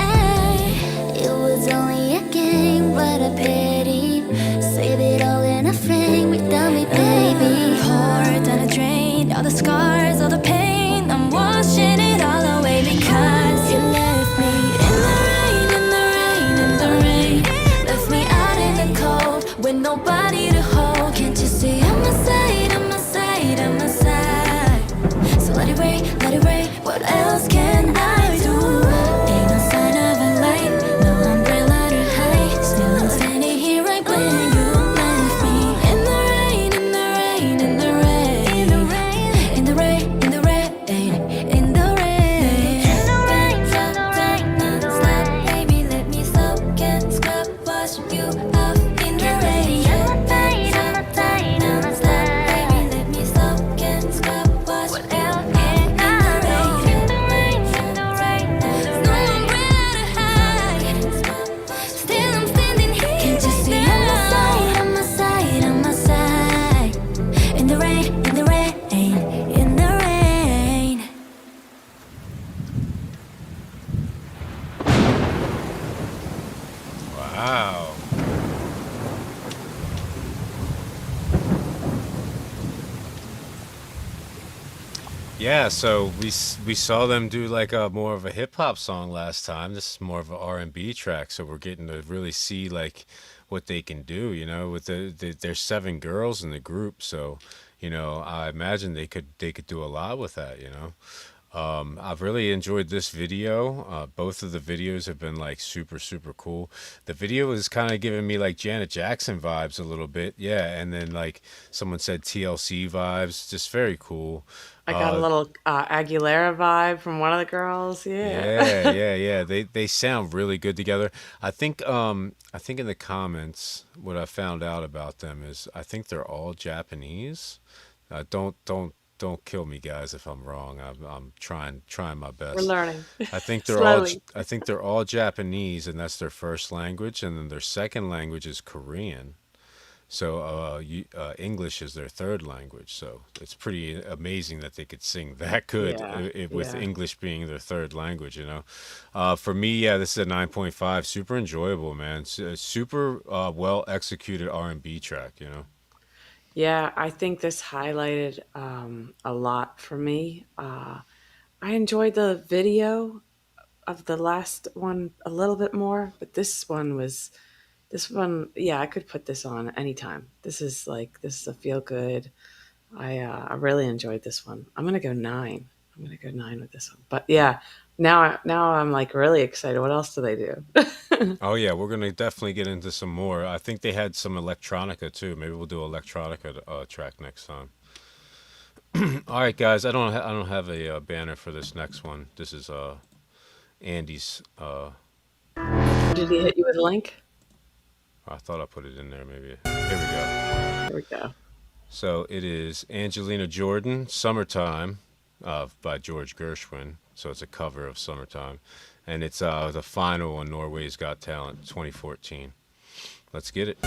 It was only a game, what a pity. Save it all in a frame, without me, baby. Pour down the drain, all the scars, all the pain. I'm washing it all away because you left me in the rain, in the rain, in the rain. Left me out in the cold with nobody to hold. Can't you see I'm a side, I'm a side, I'm a side. So let it rain, let it rain. What else can I do? Ain't no sign of a light, no umbrella to hide. Still I'm standing here right when you left me. In the rain, in the rain, in the rain. In the rain, in the rain, in the rain. In the rain, in the rain, stop, stop, stop. Baby, let me soak and scrub, wash you off in the rain. Stop, stop, stop. Baby, let me soak and scrub, wash you off in the rain. In the rain, Yeah, so we saw them do like a more of a hip hop song last time. This is more of an R&B track, so we're getting to really see like what they can do, with there's seven girls in the group, so I imagine they could do a lot with that. I've really enjoyed this video. Both of the videos have been like super, super cool. The video is kind of giving me like Janet Jackson vibes a little bit. Yeah. And then like someone said TLC vibes, just very cool. I got a little Aguilera vibe from one of the girls. Yeah. Yeah, yeah, yeah. They sound really good together. I think in the comments what I found out about them is I think they're all Japanese. Don't kill me, guys, if I'm wrong. I'm trying my We're best. learning I think they're all slowly. I think they're all Japanese, and that's their first language, and then their second language is Korean. So English is their third language. So it's pretty amazing that they could sing that good Yeah. with Yeah. English being their third language. For me, yeah, this is a 9.5. Super enjoyable, man. Super well executed R&B track. Yeah. I think this highlighted a lot for me. I enjoyed the video of the last one a little bit more, but this one, yeah, I could put this on anytime. This is a feel good. I really enjoyed this one. I'm gonna go 9. I'm gonna go 9 with this one. But yeah, now I'm like really excited. What else do they do? Oh yeah, we're gonna definitely get into some more. I think they had some electronica too. Maybe we'll do electronica track next time. All right, guys. I don't have a banner for this next one. This is Andy's. Did he hit you with a link? I thought I put it in there. Maybe here we go. Here we go. So it is Angelina Jordan, "Summertime," by George Gershwin. So it's a cover of "Summertime," and it's the final on Norway's Got Talent 2014. Let's get it.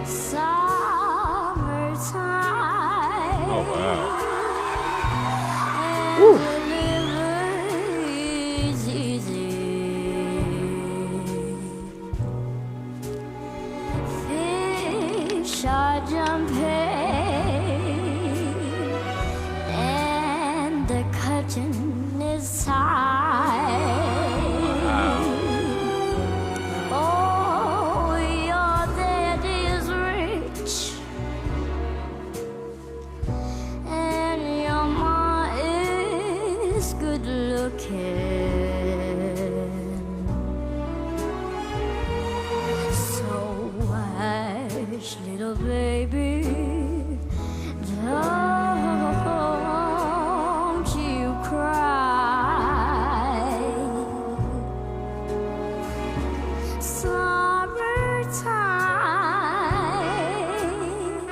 Summertime. Oh wow. Woo. Is easy. Fish are jumping, and the curtain is high. Oh, your dad is rich, and your ma is good looking. So hush, little baby, don't you cry. Summertime,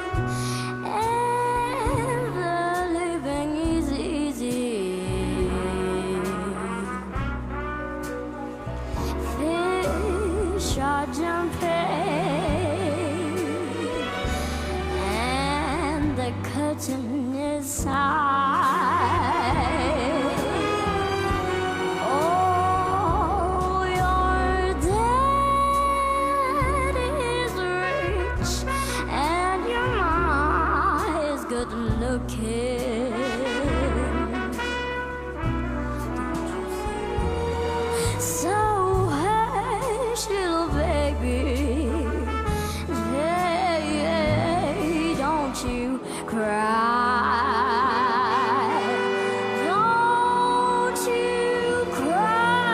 and the living is easy. Fish are jumping, and the curtain is high. Oh, your dad is rich, and your mom is good looking. So hush, little baby, hey, don't you cry. Don't you cry.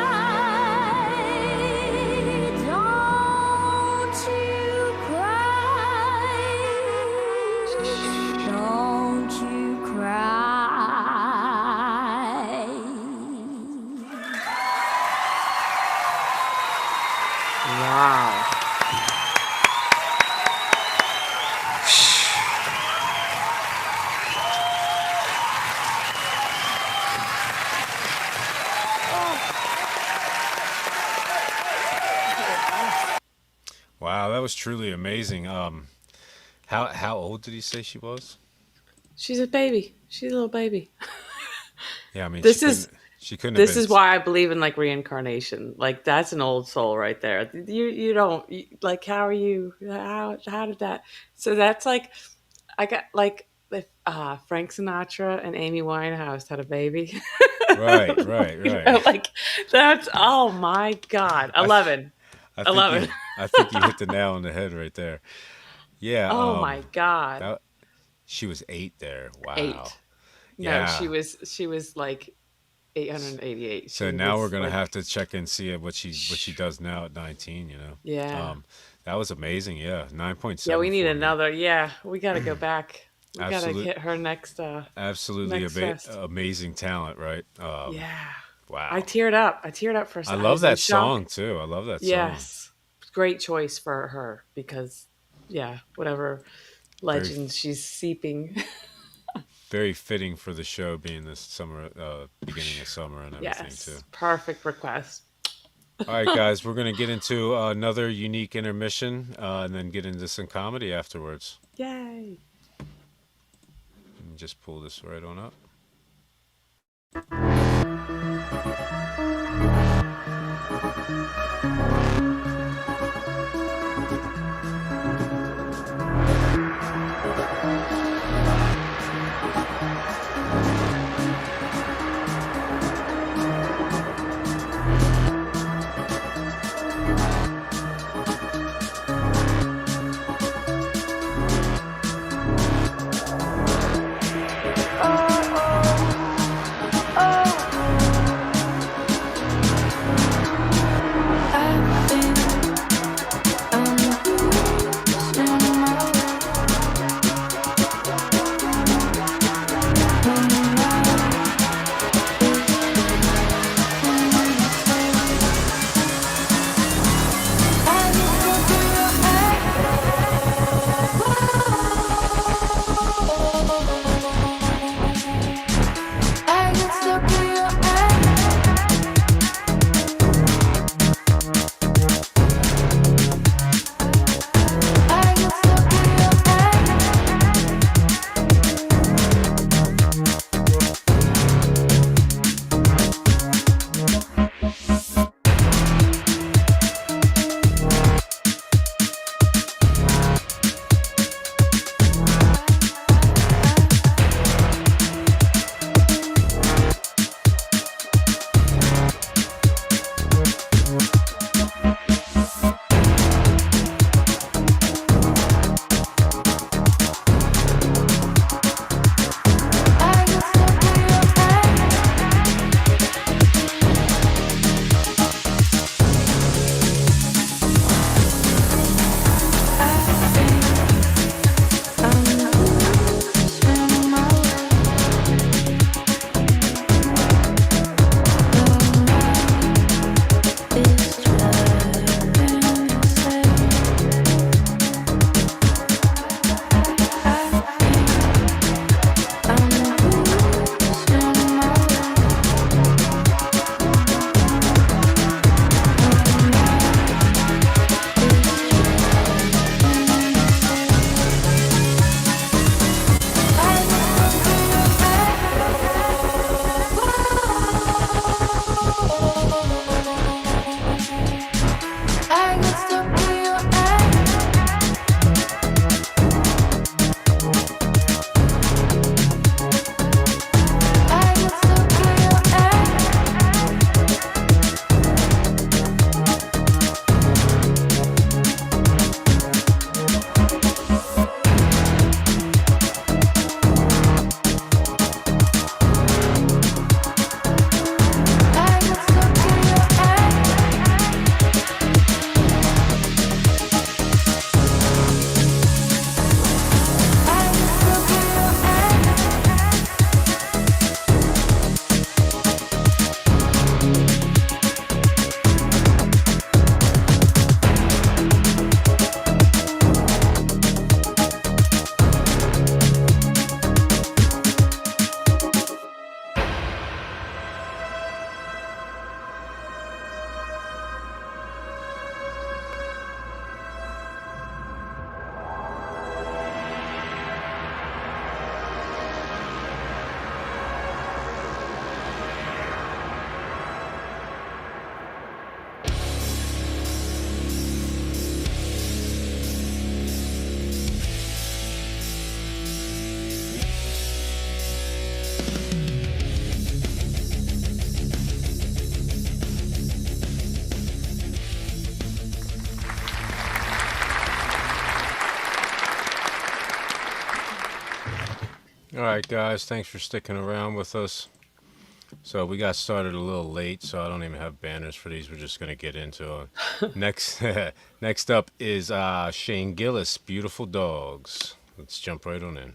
Don't you cry. Don't you cry. Wow. Wow, that was truly amazing. How old did he say she was? She's a baby. She's a little baby. Yeah, I mean This is she couldn't have this been. is why I believe in like reincarnation. Like that's an old soul right there. You don't like how are you how did that so that's like I got like if Frank Sinatra and Amy Winehouse had a baby. Right, right, right. Like that's oh my god, I, th- 11, I think 11. you, I think you hit the nail on the head right there. Yeah. Oh my god, That she was 8 there. Wow. 8. No, Yeah. she was like 888. So She now we're was gonna like have to check and see what she does now at 19. yeah. That was amazing. Yeah, Yeah, 9.7 we need for me. another. Yeah, we got to go back. We got to Absolute, hit her next absolutely next fest. amazing talent, right? Yeah. Wow. I teared up. I teared up for a I second. love was in that shock. song too. I love that song. Yes. Great choice for her because yeah, whatever Very, legend she's seeping. very fitting for the show being this summer, beginning of summer and everything too. Yes. Perfect request. All right, guys, we're gonna get into another unique intermission, and then get into some comedy afterwards. Yay. Let me just pull this right on up. All right, guys, thanks for sticking around with us. So we got started a little late, so I don't even have banners for these. We're just gonna get into it. Next up is Shane Gillis, "Beautiful Dogs." Let's jump right on in.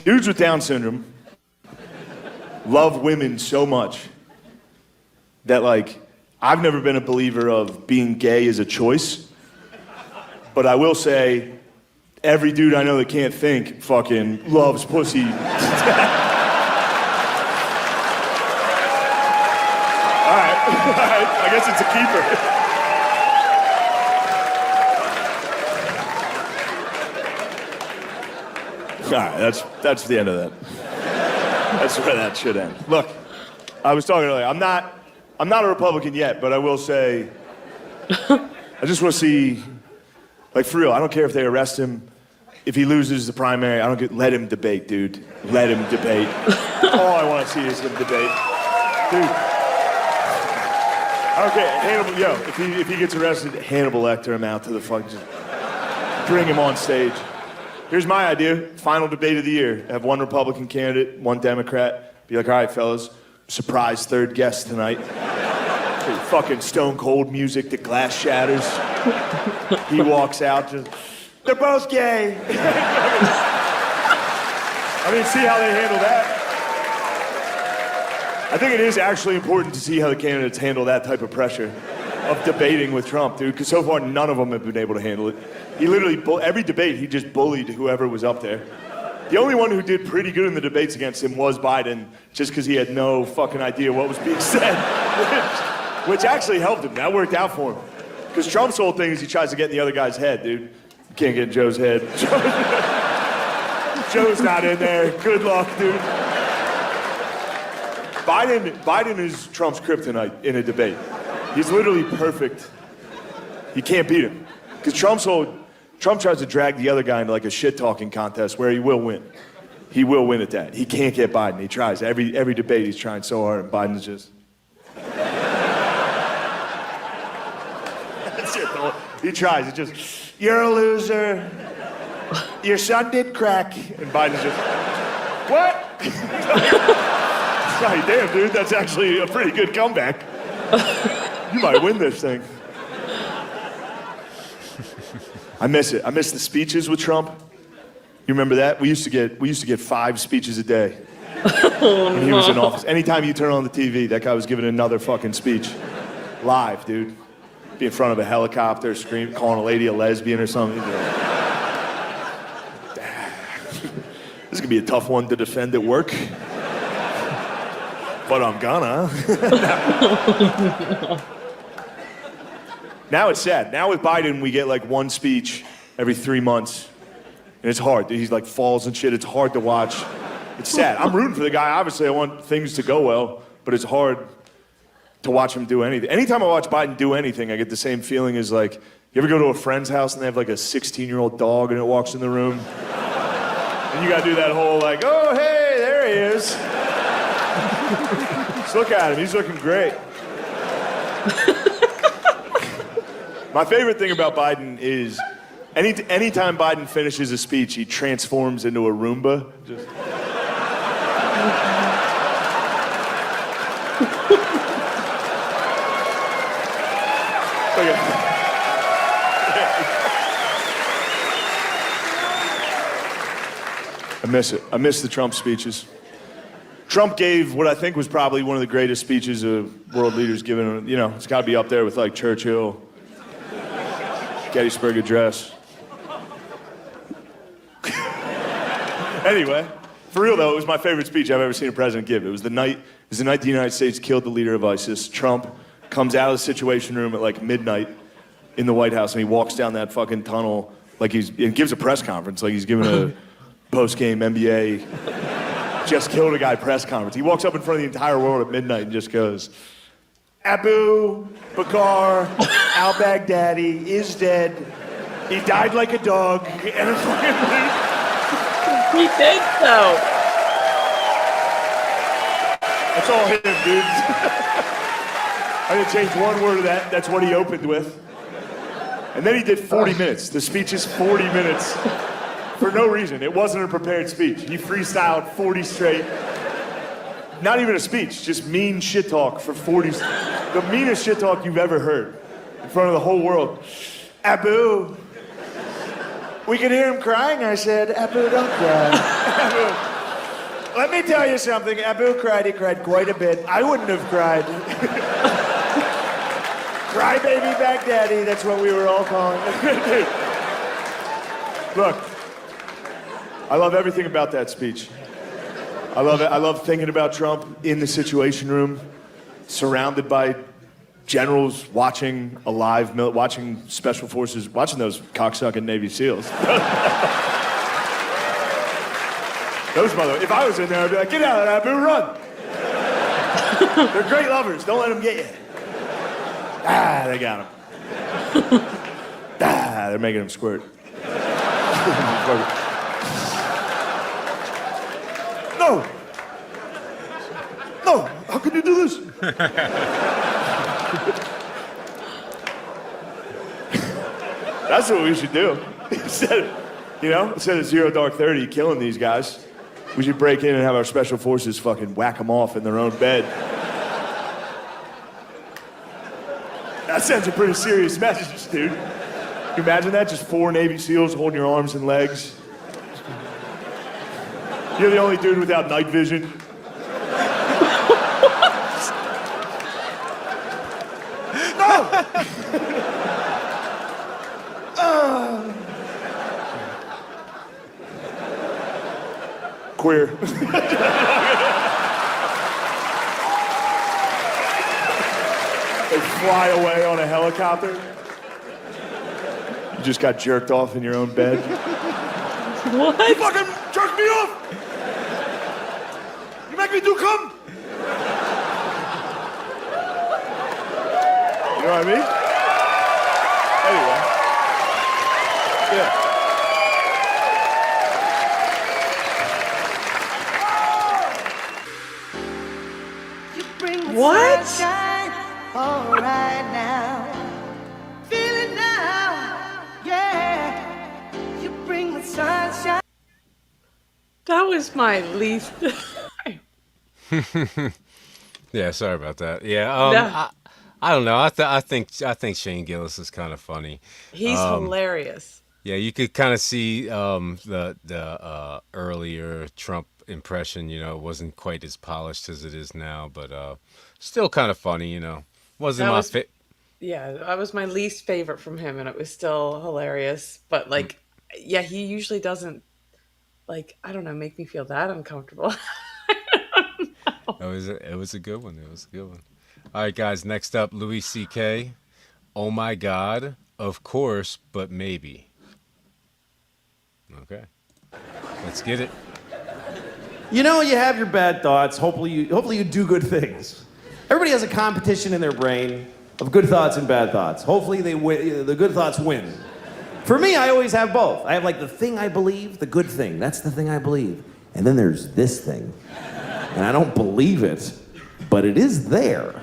Dudes with Down syndrome love women so much that, like, I've never been a believer of being gay as a choice, but I will say every dude I know that can't think fucking loves pussy. All right, I guess it's a keeper. All right, that's the end of that. That's where that should end. Look, I was talking earlier. I'm not a Republican yet, but I will say, I just want to see, like, for real. I don't care if they arrest him. If he loses the primary, let him debate, dude. Let him debate. All I want to see is him debate, dude. I don't care. If he gets arrested, Hannibal Lecter him out to the fucking. Just bring him on stage. Here's my idea. Final debate of the year. Have one Republican candidate, one Democrat. Be like, all right, fellas, surprise third guest tonight. Fucking stone cold music, the glass shatters. He walks out, just, they're both gay. I mean, see how they handle that. I think it is actually important to see how the candidates handle that type of pressure of debating with Trump, dude, because so far none of them have been able to handle it. He literally, every debate, he just bullied whoever was up there. The only one who did pretty good in the debates against him was Biden, just because he had no fucking idea what was being said, which actually helped him. That worked out for him. Because Trump's whole thing is he tries to get in the other guy's head, dude. You can't get in Joe's head. Joe's not in there. Good luck, dude. Biden is Trump's kryptonite in a debate. He's literally perfect. You can't beat him. Because Trump tries to drag the other guy into like a shit-talking contest where he will win. He will win at that. He can't get Biden. He tries. Every debate he's trying so hard, and Biden's just... That's it, though. He tries. It's just, you're a loser. Your son did crack. And Biden's just, what? Sorry, damn, dude. That's actually a pretty good comeback. You might win this thing. I miss it. I miss the speeches with Trump. You remember that? We used to get 5 speeches a day when he was in office. Anytime you turn on the TV, that guy was giving another fucking speech. Live, dude. Be in front of a helicopter, scream, calling a lady a lesbian or something. This is gonna be a tough one to defend at work. But I'm gonna. Now it's sad. Now with Biden, we get like one speech every 3 months. And it's hard. He's like falls and shit. It's hard to watch. It's sad. I'm rooting for the guy. Obviously, I want things to go well, but it's hard to watch him do anything. Anytime I watch Biden do anything, I get the same feeling as like, you ever go to a friend's house and they have like a 16-year-old dog and it walks in the room? And you gotta do that whole like, oh, hey, there he is. Just look at him. He's looking great. My favorite thing about Biden is anytime Biden finishes a speech, he transforms into a Roomba. Just... I miss it. I miss the Trump speeches. Trump gave what I think was probably one of the greatest speeches a world leader's given. You know, it's got to be up there with like Churchill, Gettysburg Address. Anyway, for real though, it was my favorite speech I've ever seen a president give. It was the night the United States killed the leader of ISIS. Trump comes out of the Situation Room at like midnight in the White House, and he walks down that fucking tunnel like and gives a press conference like he's giving a post-game NBA just killed a guy press conference. He walks up in front of the entire world at midnight and just goes, Abu Bakr al-Baghdadi is dead. He died like a dog. And he did so. That's all him, dude. I didn't change one word of that. That's what he opened with. And then he did 40 minutes. The speech is 40 minutes. For no reason. It wasn't a prepared speech. He freestyled 40 straight. Not even a speech, just mean shit talk for 40. The meanest shit talk you've ever heard in front of the whole world. Abu. We could hear him crying. I said, Abu, don't cry. Abu. Let me tell you something. Abu cried. He cried quite a bit. I wouldn't have cried. Cry baby Baghdadi. That's what we were all calling it. Look, I love everything about that speech. I love it. I love thinking about Trump in the Situation Room, surrounded by generals watching watching special forces, watching those cocksucking Navy SEALs. If I was in there, I'd be like, get out of that, Abu, run. They're great lovers. Don't let them get you. They got him. They're making him squirt. No! No! How can you do this? That's what we should do. Instead of 0 Dark 30 killing these guys, we should break in and have our special forces fucking whack them off in their own bed. That sends a pretty serious message, dude. Can you imagine that? Just 4 Navy SEALs holding your arms and legs. You're the only dude without night vision. No! Queer. They fly away on a helicopter. You just got jerked off in your own bed. What? You fucking jerked me off! You make me do cum! You know what I mean? Anyway. Yeah. What? All right now. Feel it now. Yeah. You bring the sunshine. That was my least. Yeah, sorry about that. Yeah, No. I don't know. I think Shane Gillis is kind of funny. He's hilarious. Yeah, you could kind of see the earlier Trump impression. It wasn't quite as polished as it is now, but still kind of funny. Wasn't my fit. Yeah, that was my least favorite from him, and it was still hilarious. But yeah, he usually doesn't I don't know, make me feel that uncomfortable. It was a good one. It was a good one. All right, guys. Next up, Louis C.K. Oh my God, of course, but maybe. Okay, let's get it. You have your bad thoughts. Hopefully you do good things. Everybody has a competition in their brain of good thoughts and bad thoughts. Hopefully the good thoughts win. For me, I always have both. I have the thing I believe, the good thing. That's the thing I believe. And then there's this thing. And I don't believe it, but it is there.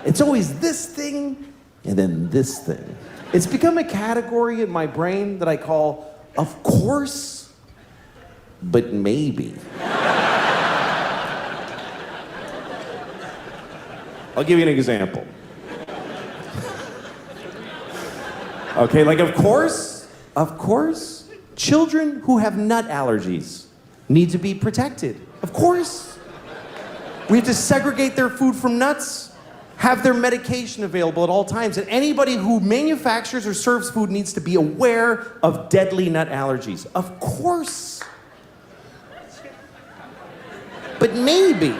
It's always this thing and then this thing. It's become a category in my brain that I call, of course, but maybe. I'll give you an example. Okay, of course, children who have nut allergies need to be protected. Of course. We have to segregate their food from nuts, have their medication available at all times, and anybody who manufactures or serves food needs to be aware of deadly nut allergies. Of course. But maybe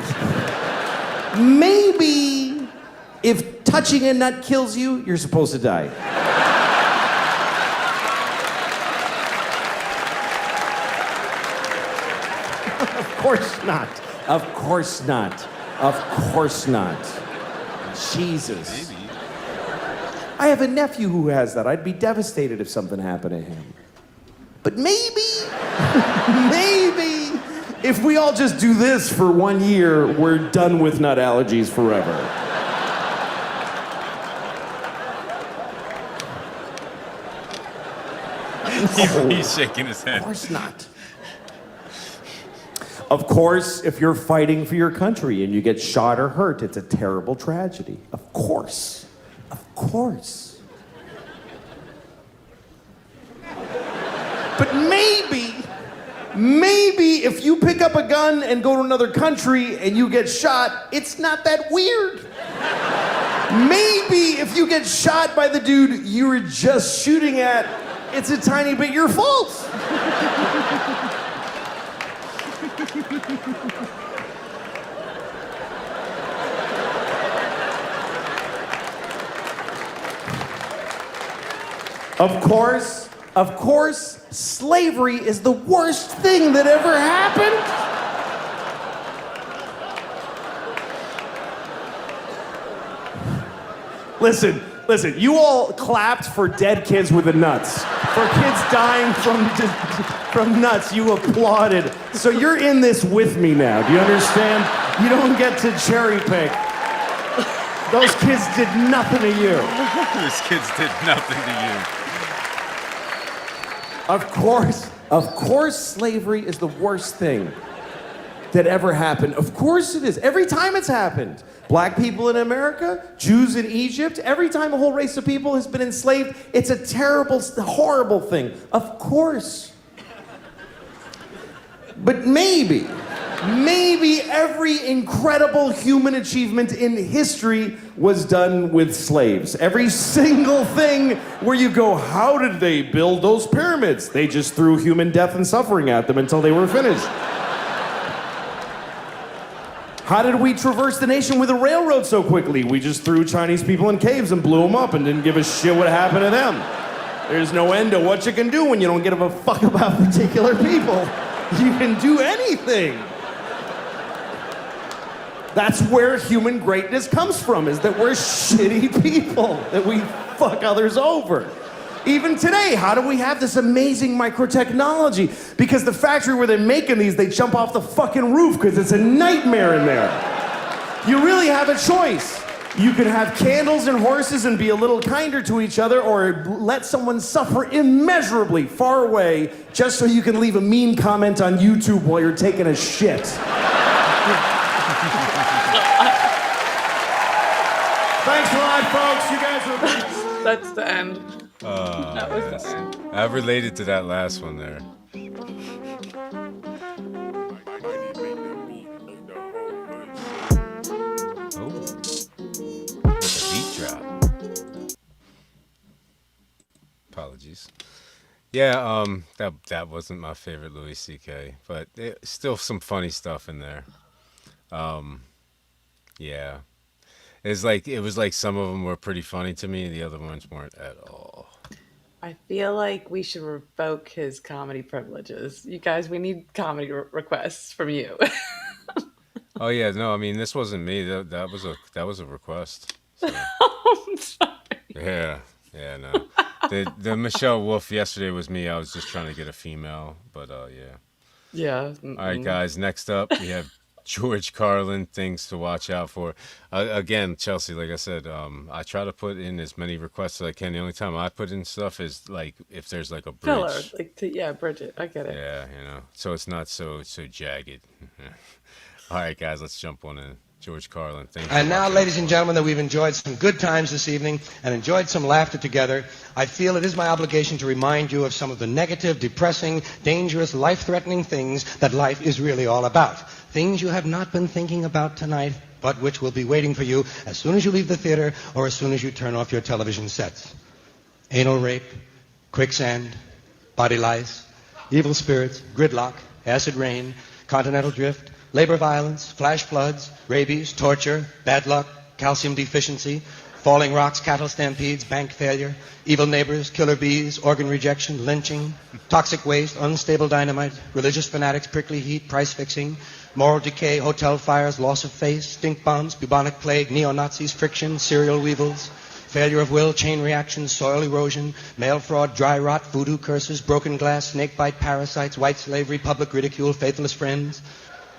if touching a nut kills you, you're supposed to die. Of course not. Of course not. Of course not. Jesus. Maybe. I have a nephew who has that. I'd be devastated if something happened to him. But maybe, if we all just do this for 1 year, we're done with nut allergies forever. He's shaking his head. Of course not. Of course, if you're fighting for your country and you get shot or hurt, it's a terrible tragedy. Of course. Of course. But maybe if you pick up a gun and go to another country and you get shot, it's not that weird. Maybe if you get shot by the dude you were just shooting at, it's a tiny bit your fault. Of course, slavery is the worst thing that ever happened. Listen, you all clapped for dead kids with the nuts. For kids dying from nuts, you applauded. So you're in this with me now, do you understand? You don't get to cherry pick. Those kids did nothing to you. Those kids did nothing to you. Of course, slavery is the worst thing that ever happened. Of course it is. Every time it's happened. Black people in America, Jews in Egypt, every time a whole race of people has been enslaved, it's a terrible, horrible thing. Of course. But maybe every incredible human achievement in history was done with slaves. Every single thing where you go, how did they build those pyramids? They just threw human death and suffering at them until they were finished. How did we traverse the nation with a railroad so quickly? We just threw Chinese people in caves and blew them up and didn't give a shit what happened to them. There's no end to what you can do when you don't give a fuck about particular people. You can do anything. That's where human greatness comes from, is that we're shitty people, that we fuck others over. Even today, how do we have this amazing microtechnology? Because the factory where they're making these, they jump off the fucking roof because it's a nightmare in there. You really have a choice. You can have candles and horses and be a little kinder to each other, or let someone suffer immeasurably far away just so you can leave a mean comment on YouTube while you're taking a shit. Thanks a lot, folks. You guys are... That's the end. That was the end. I related to that last one there. Oh, with a beat drop. Apologies. Yeah, that wasn't my favorite Louis C.K., but still some funny stuff in there. Yeah. It was like some of them were pretty funny to me, and the other ones weren't at all. I feel like we should revoke his comedy privileges. You guys, we need comedy requests from you. Oh yeah, no, I mean this wasn't me. That was a request. So. I'm sorry. Yeah, no. The Michelle Wolf yesterday was me. I was just trying to get a female, but yeah. Yeah. All right, guys. Next up, we have George Carlin, things to watch out for. Again, Chelsea, like I said, I try to put in as many requests as I can. The only time I put in stuff is like if there's like a bridge. Filler, yeah, Bridget, I get it. Yeah, so it's not so jagged. All right, guys, let's jump on in. George Carlin, thank you. And now, ladies and gentlemen, that we've enjoyed some good times this evening and enjoyed some laughter together, I feel it is my obligation to remind you of some of the negative, depressing, dangerous, life-threatening things that life is really all about. Things you have not been thinking about tonight, but which will be waiting for you as soon as you leave the theater or as soon as you turn off your television sets. Anal rape, quicksand, body lice, evil spirits, gridlock, acid rain, continental drift, labor violence, flash floods, rabies, torture, bad luck, calcium deficiency, falling rocks, cattle stampedes, bank failure, evil neighbors, killer bees, organ rejection, lynching, toxic waste, unstable dynamite, religious fanatics, prickly heat, price fixing, moral decay, hotel fires, loss of face, stink bombs, bubonic plague, neo-Nazis, friction, serial weevils, failure of will, chain reactions, soil erosion, mail fraud, dry rot, voodoo curses, broken glass, snake bite, parasites, white slavery, public ridicule, faithless friends,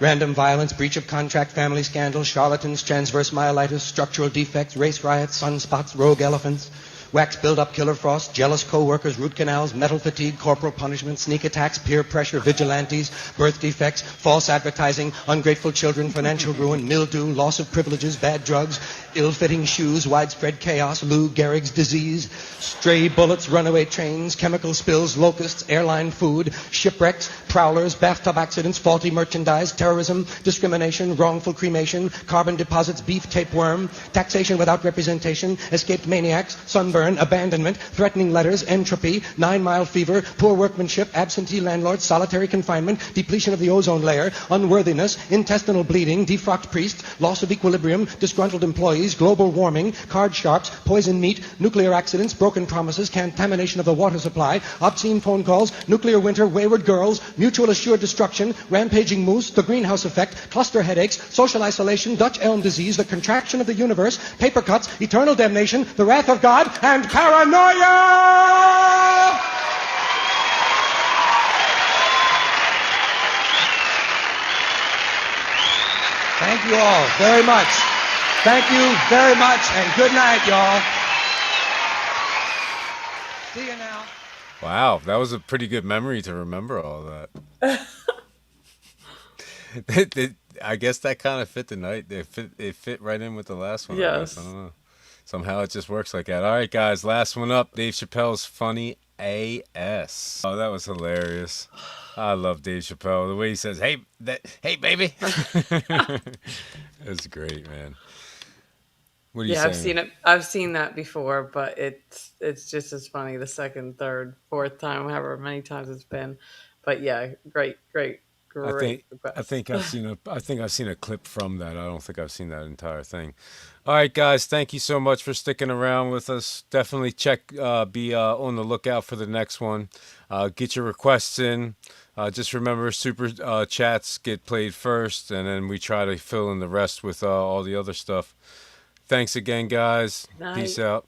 random violence, breach of contract, family scandal, charlatans, transverse myelitis, structural defects, race riots, sunspots, rogue elephants, wax build-up, killer frost, jealous co-workers, root canals, mental fatigue, corporal punishment, sneak attacks, peer pressure, vigilantes, birth defects, false advertising, ungrateful children, financial ruin, mildew, loss of privileges, bad drugs, ill-fitting shoes, widespread chaos, Lou Gehrig's disease, stray bullets, runaway trains, chemical spills, locusts, airline food, shipwrecks, prowlers, bathtub accidents, faulty merchandise, terrorism, discrimination, wrongful cremation, carbon deposits, beef tapeworm, taxation without representation, escaped maniacs, sunburn, abandonment, threatening letters, entropy, 9-mile fever, poor workmanship, absentee landlords, solitary confinement, depletion of the ozone layer, unworthiness, intestinal bleeding, defrocked priests, loss of equilibrium, disgruntled employees, global warming, card sharps, poison meat, nuclear accidents, broken promises, contamination of the water supply, obscene phone calls, nuclear winter, wayward girls, mutual assured destruction, rampaging moose, the greenhouse effect, cluster headaches, social isolation, Dutch elm disease, the contraction of the universe, paper cuts, eternal damnation, the wrath of God, and paranoia! Thank you all very much. Thank you very much, and good night, y'all. See you now. Wow, that was a pretty good memory to remember all that. I guess that kind of fit the night. It fit right in with the last one. I guess. Yes. I don't know. Somehow it just works like that. All right, guys, last one up. Dave Chappelle's Funny AS. Oh, that was hilarious. I love Dave Chappelle. The way he says, "Hey, hey, baby." That's great, man. What are you saying? I've seen it. I've seen that before, but it's just as funny the second, third, fourth time, however many times it's been. But yeah, great. I think I've seen a clip from that. I don't think I've seen that entire thing. All right, guys, thank you so much for sticking around with us. Definitely be on the lookout for the next one. Get your requests in. Just remember, super chats get played first, and then we try to fill in the rest with all the other stuff. Thanks again, guys. Night. Peace out.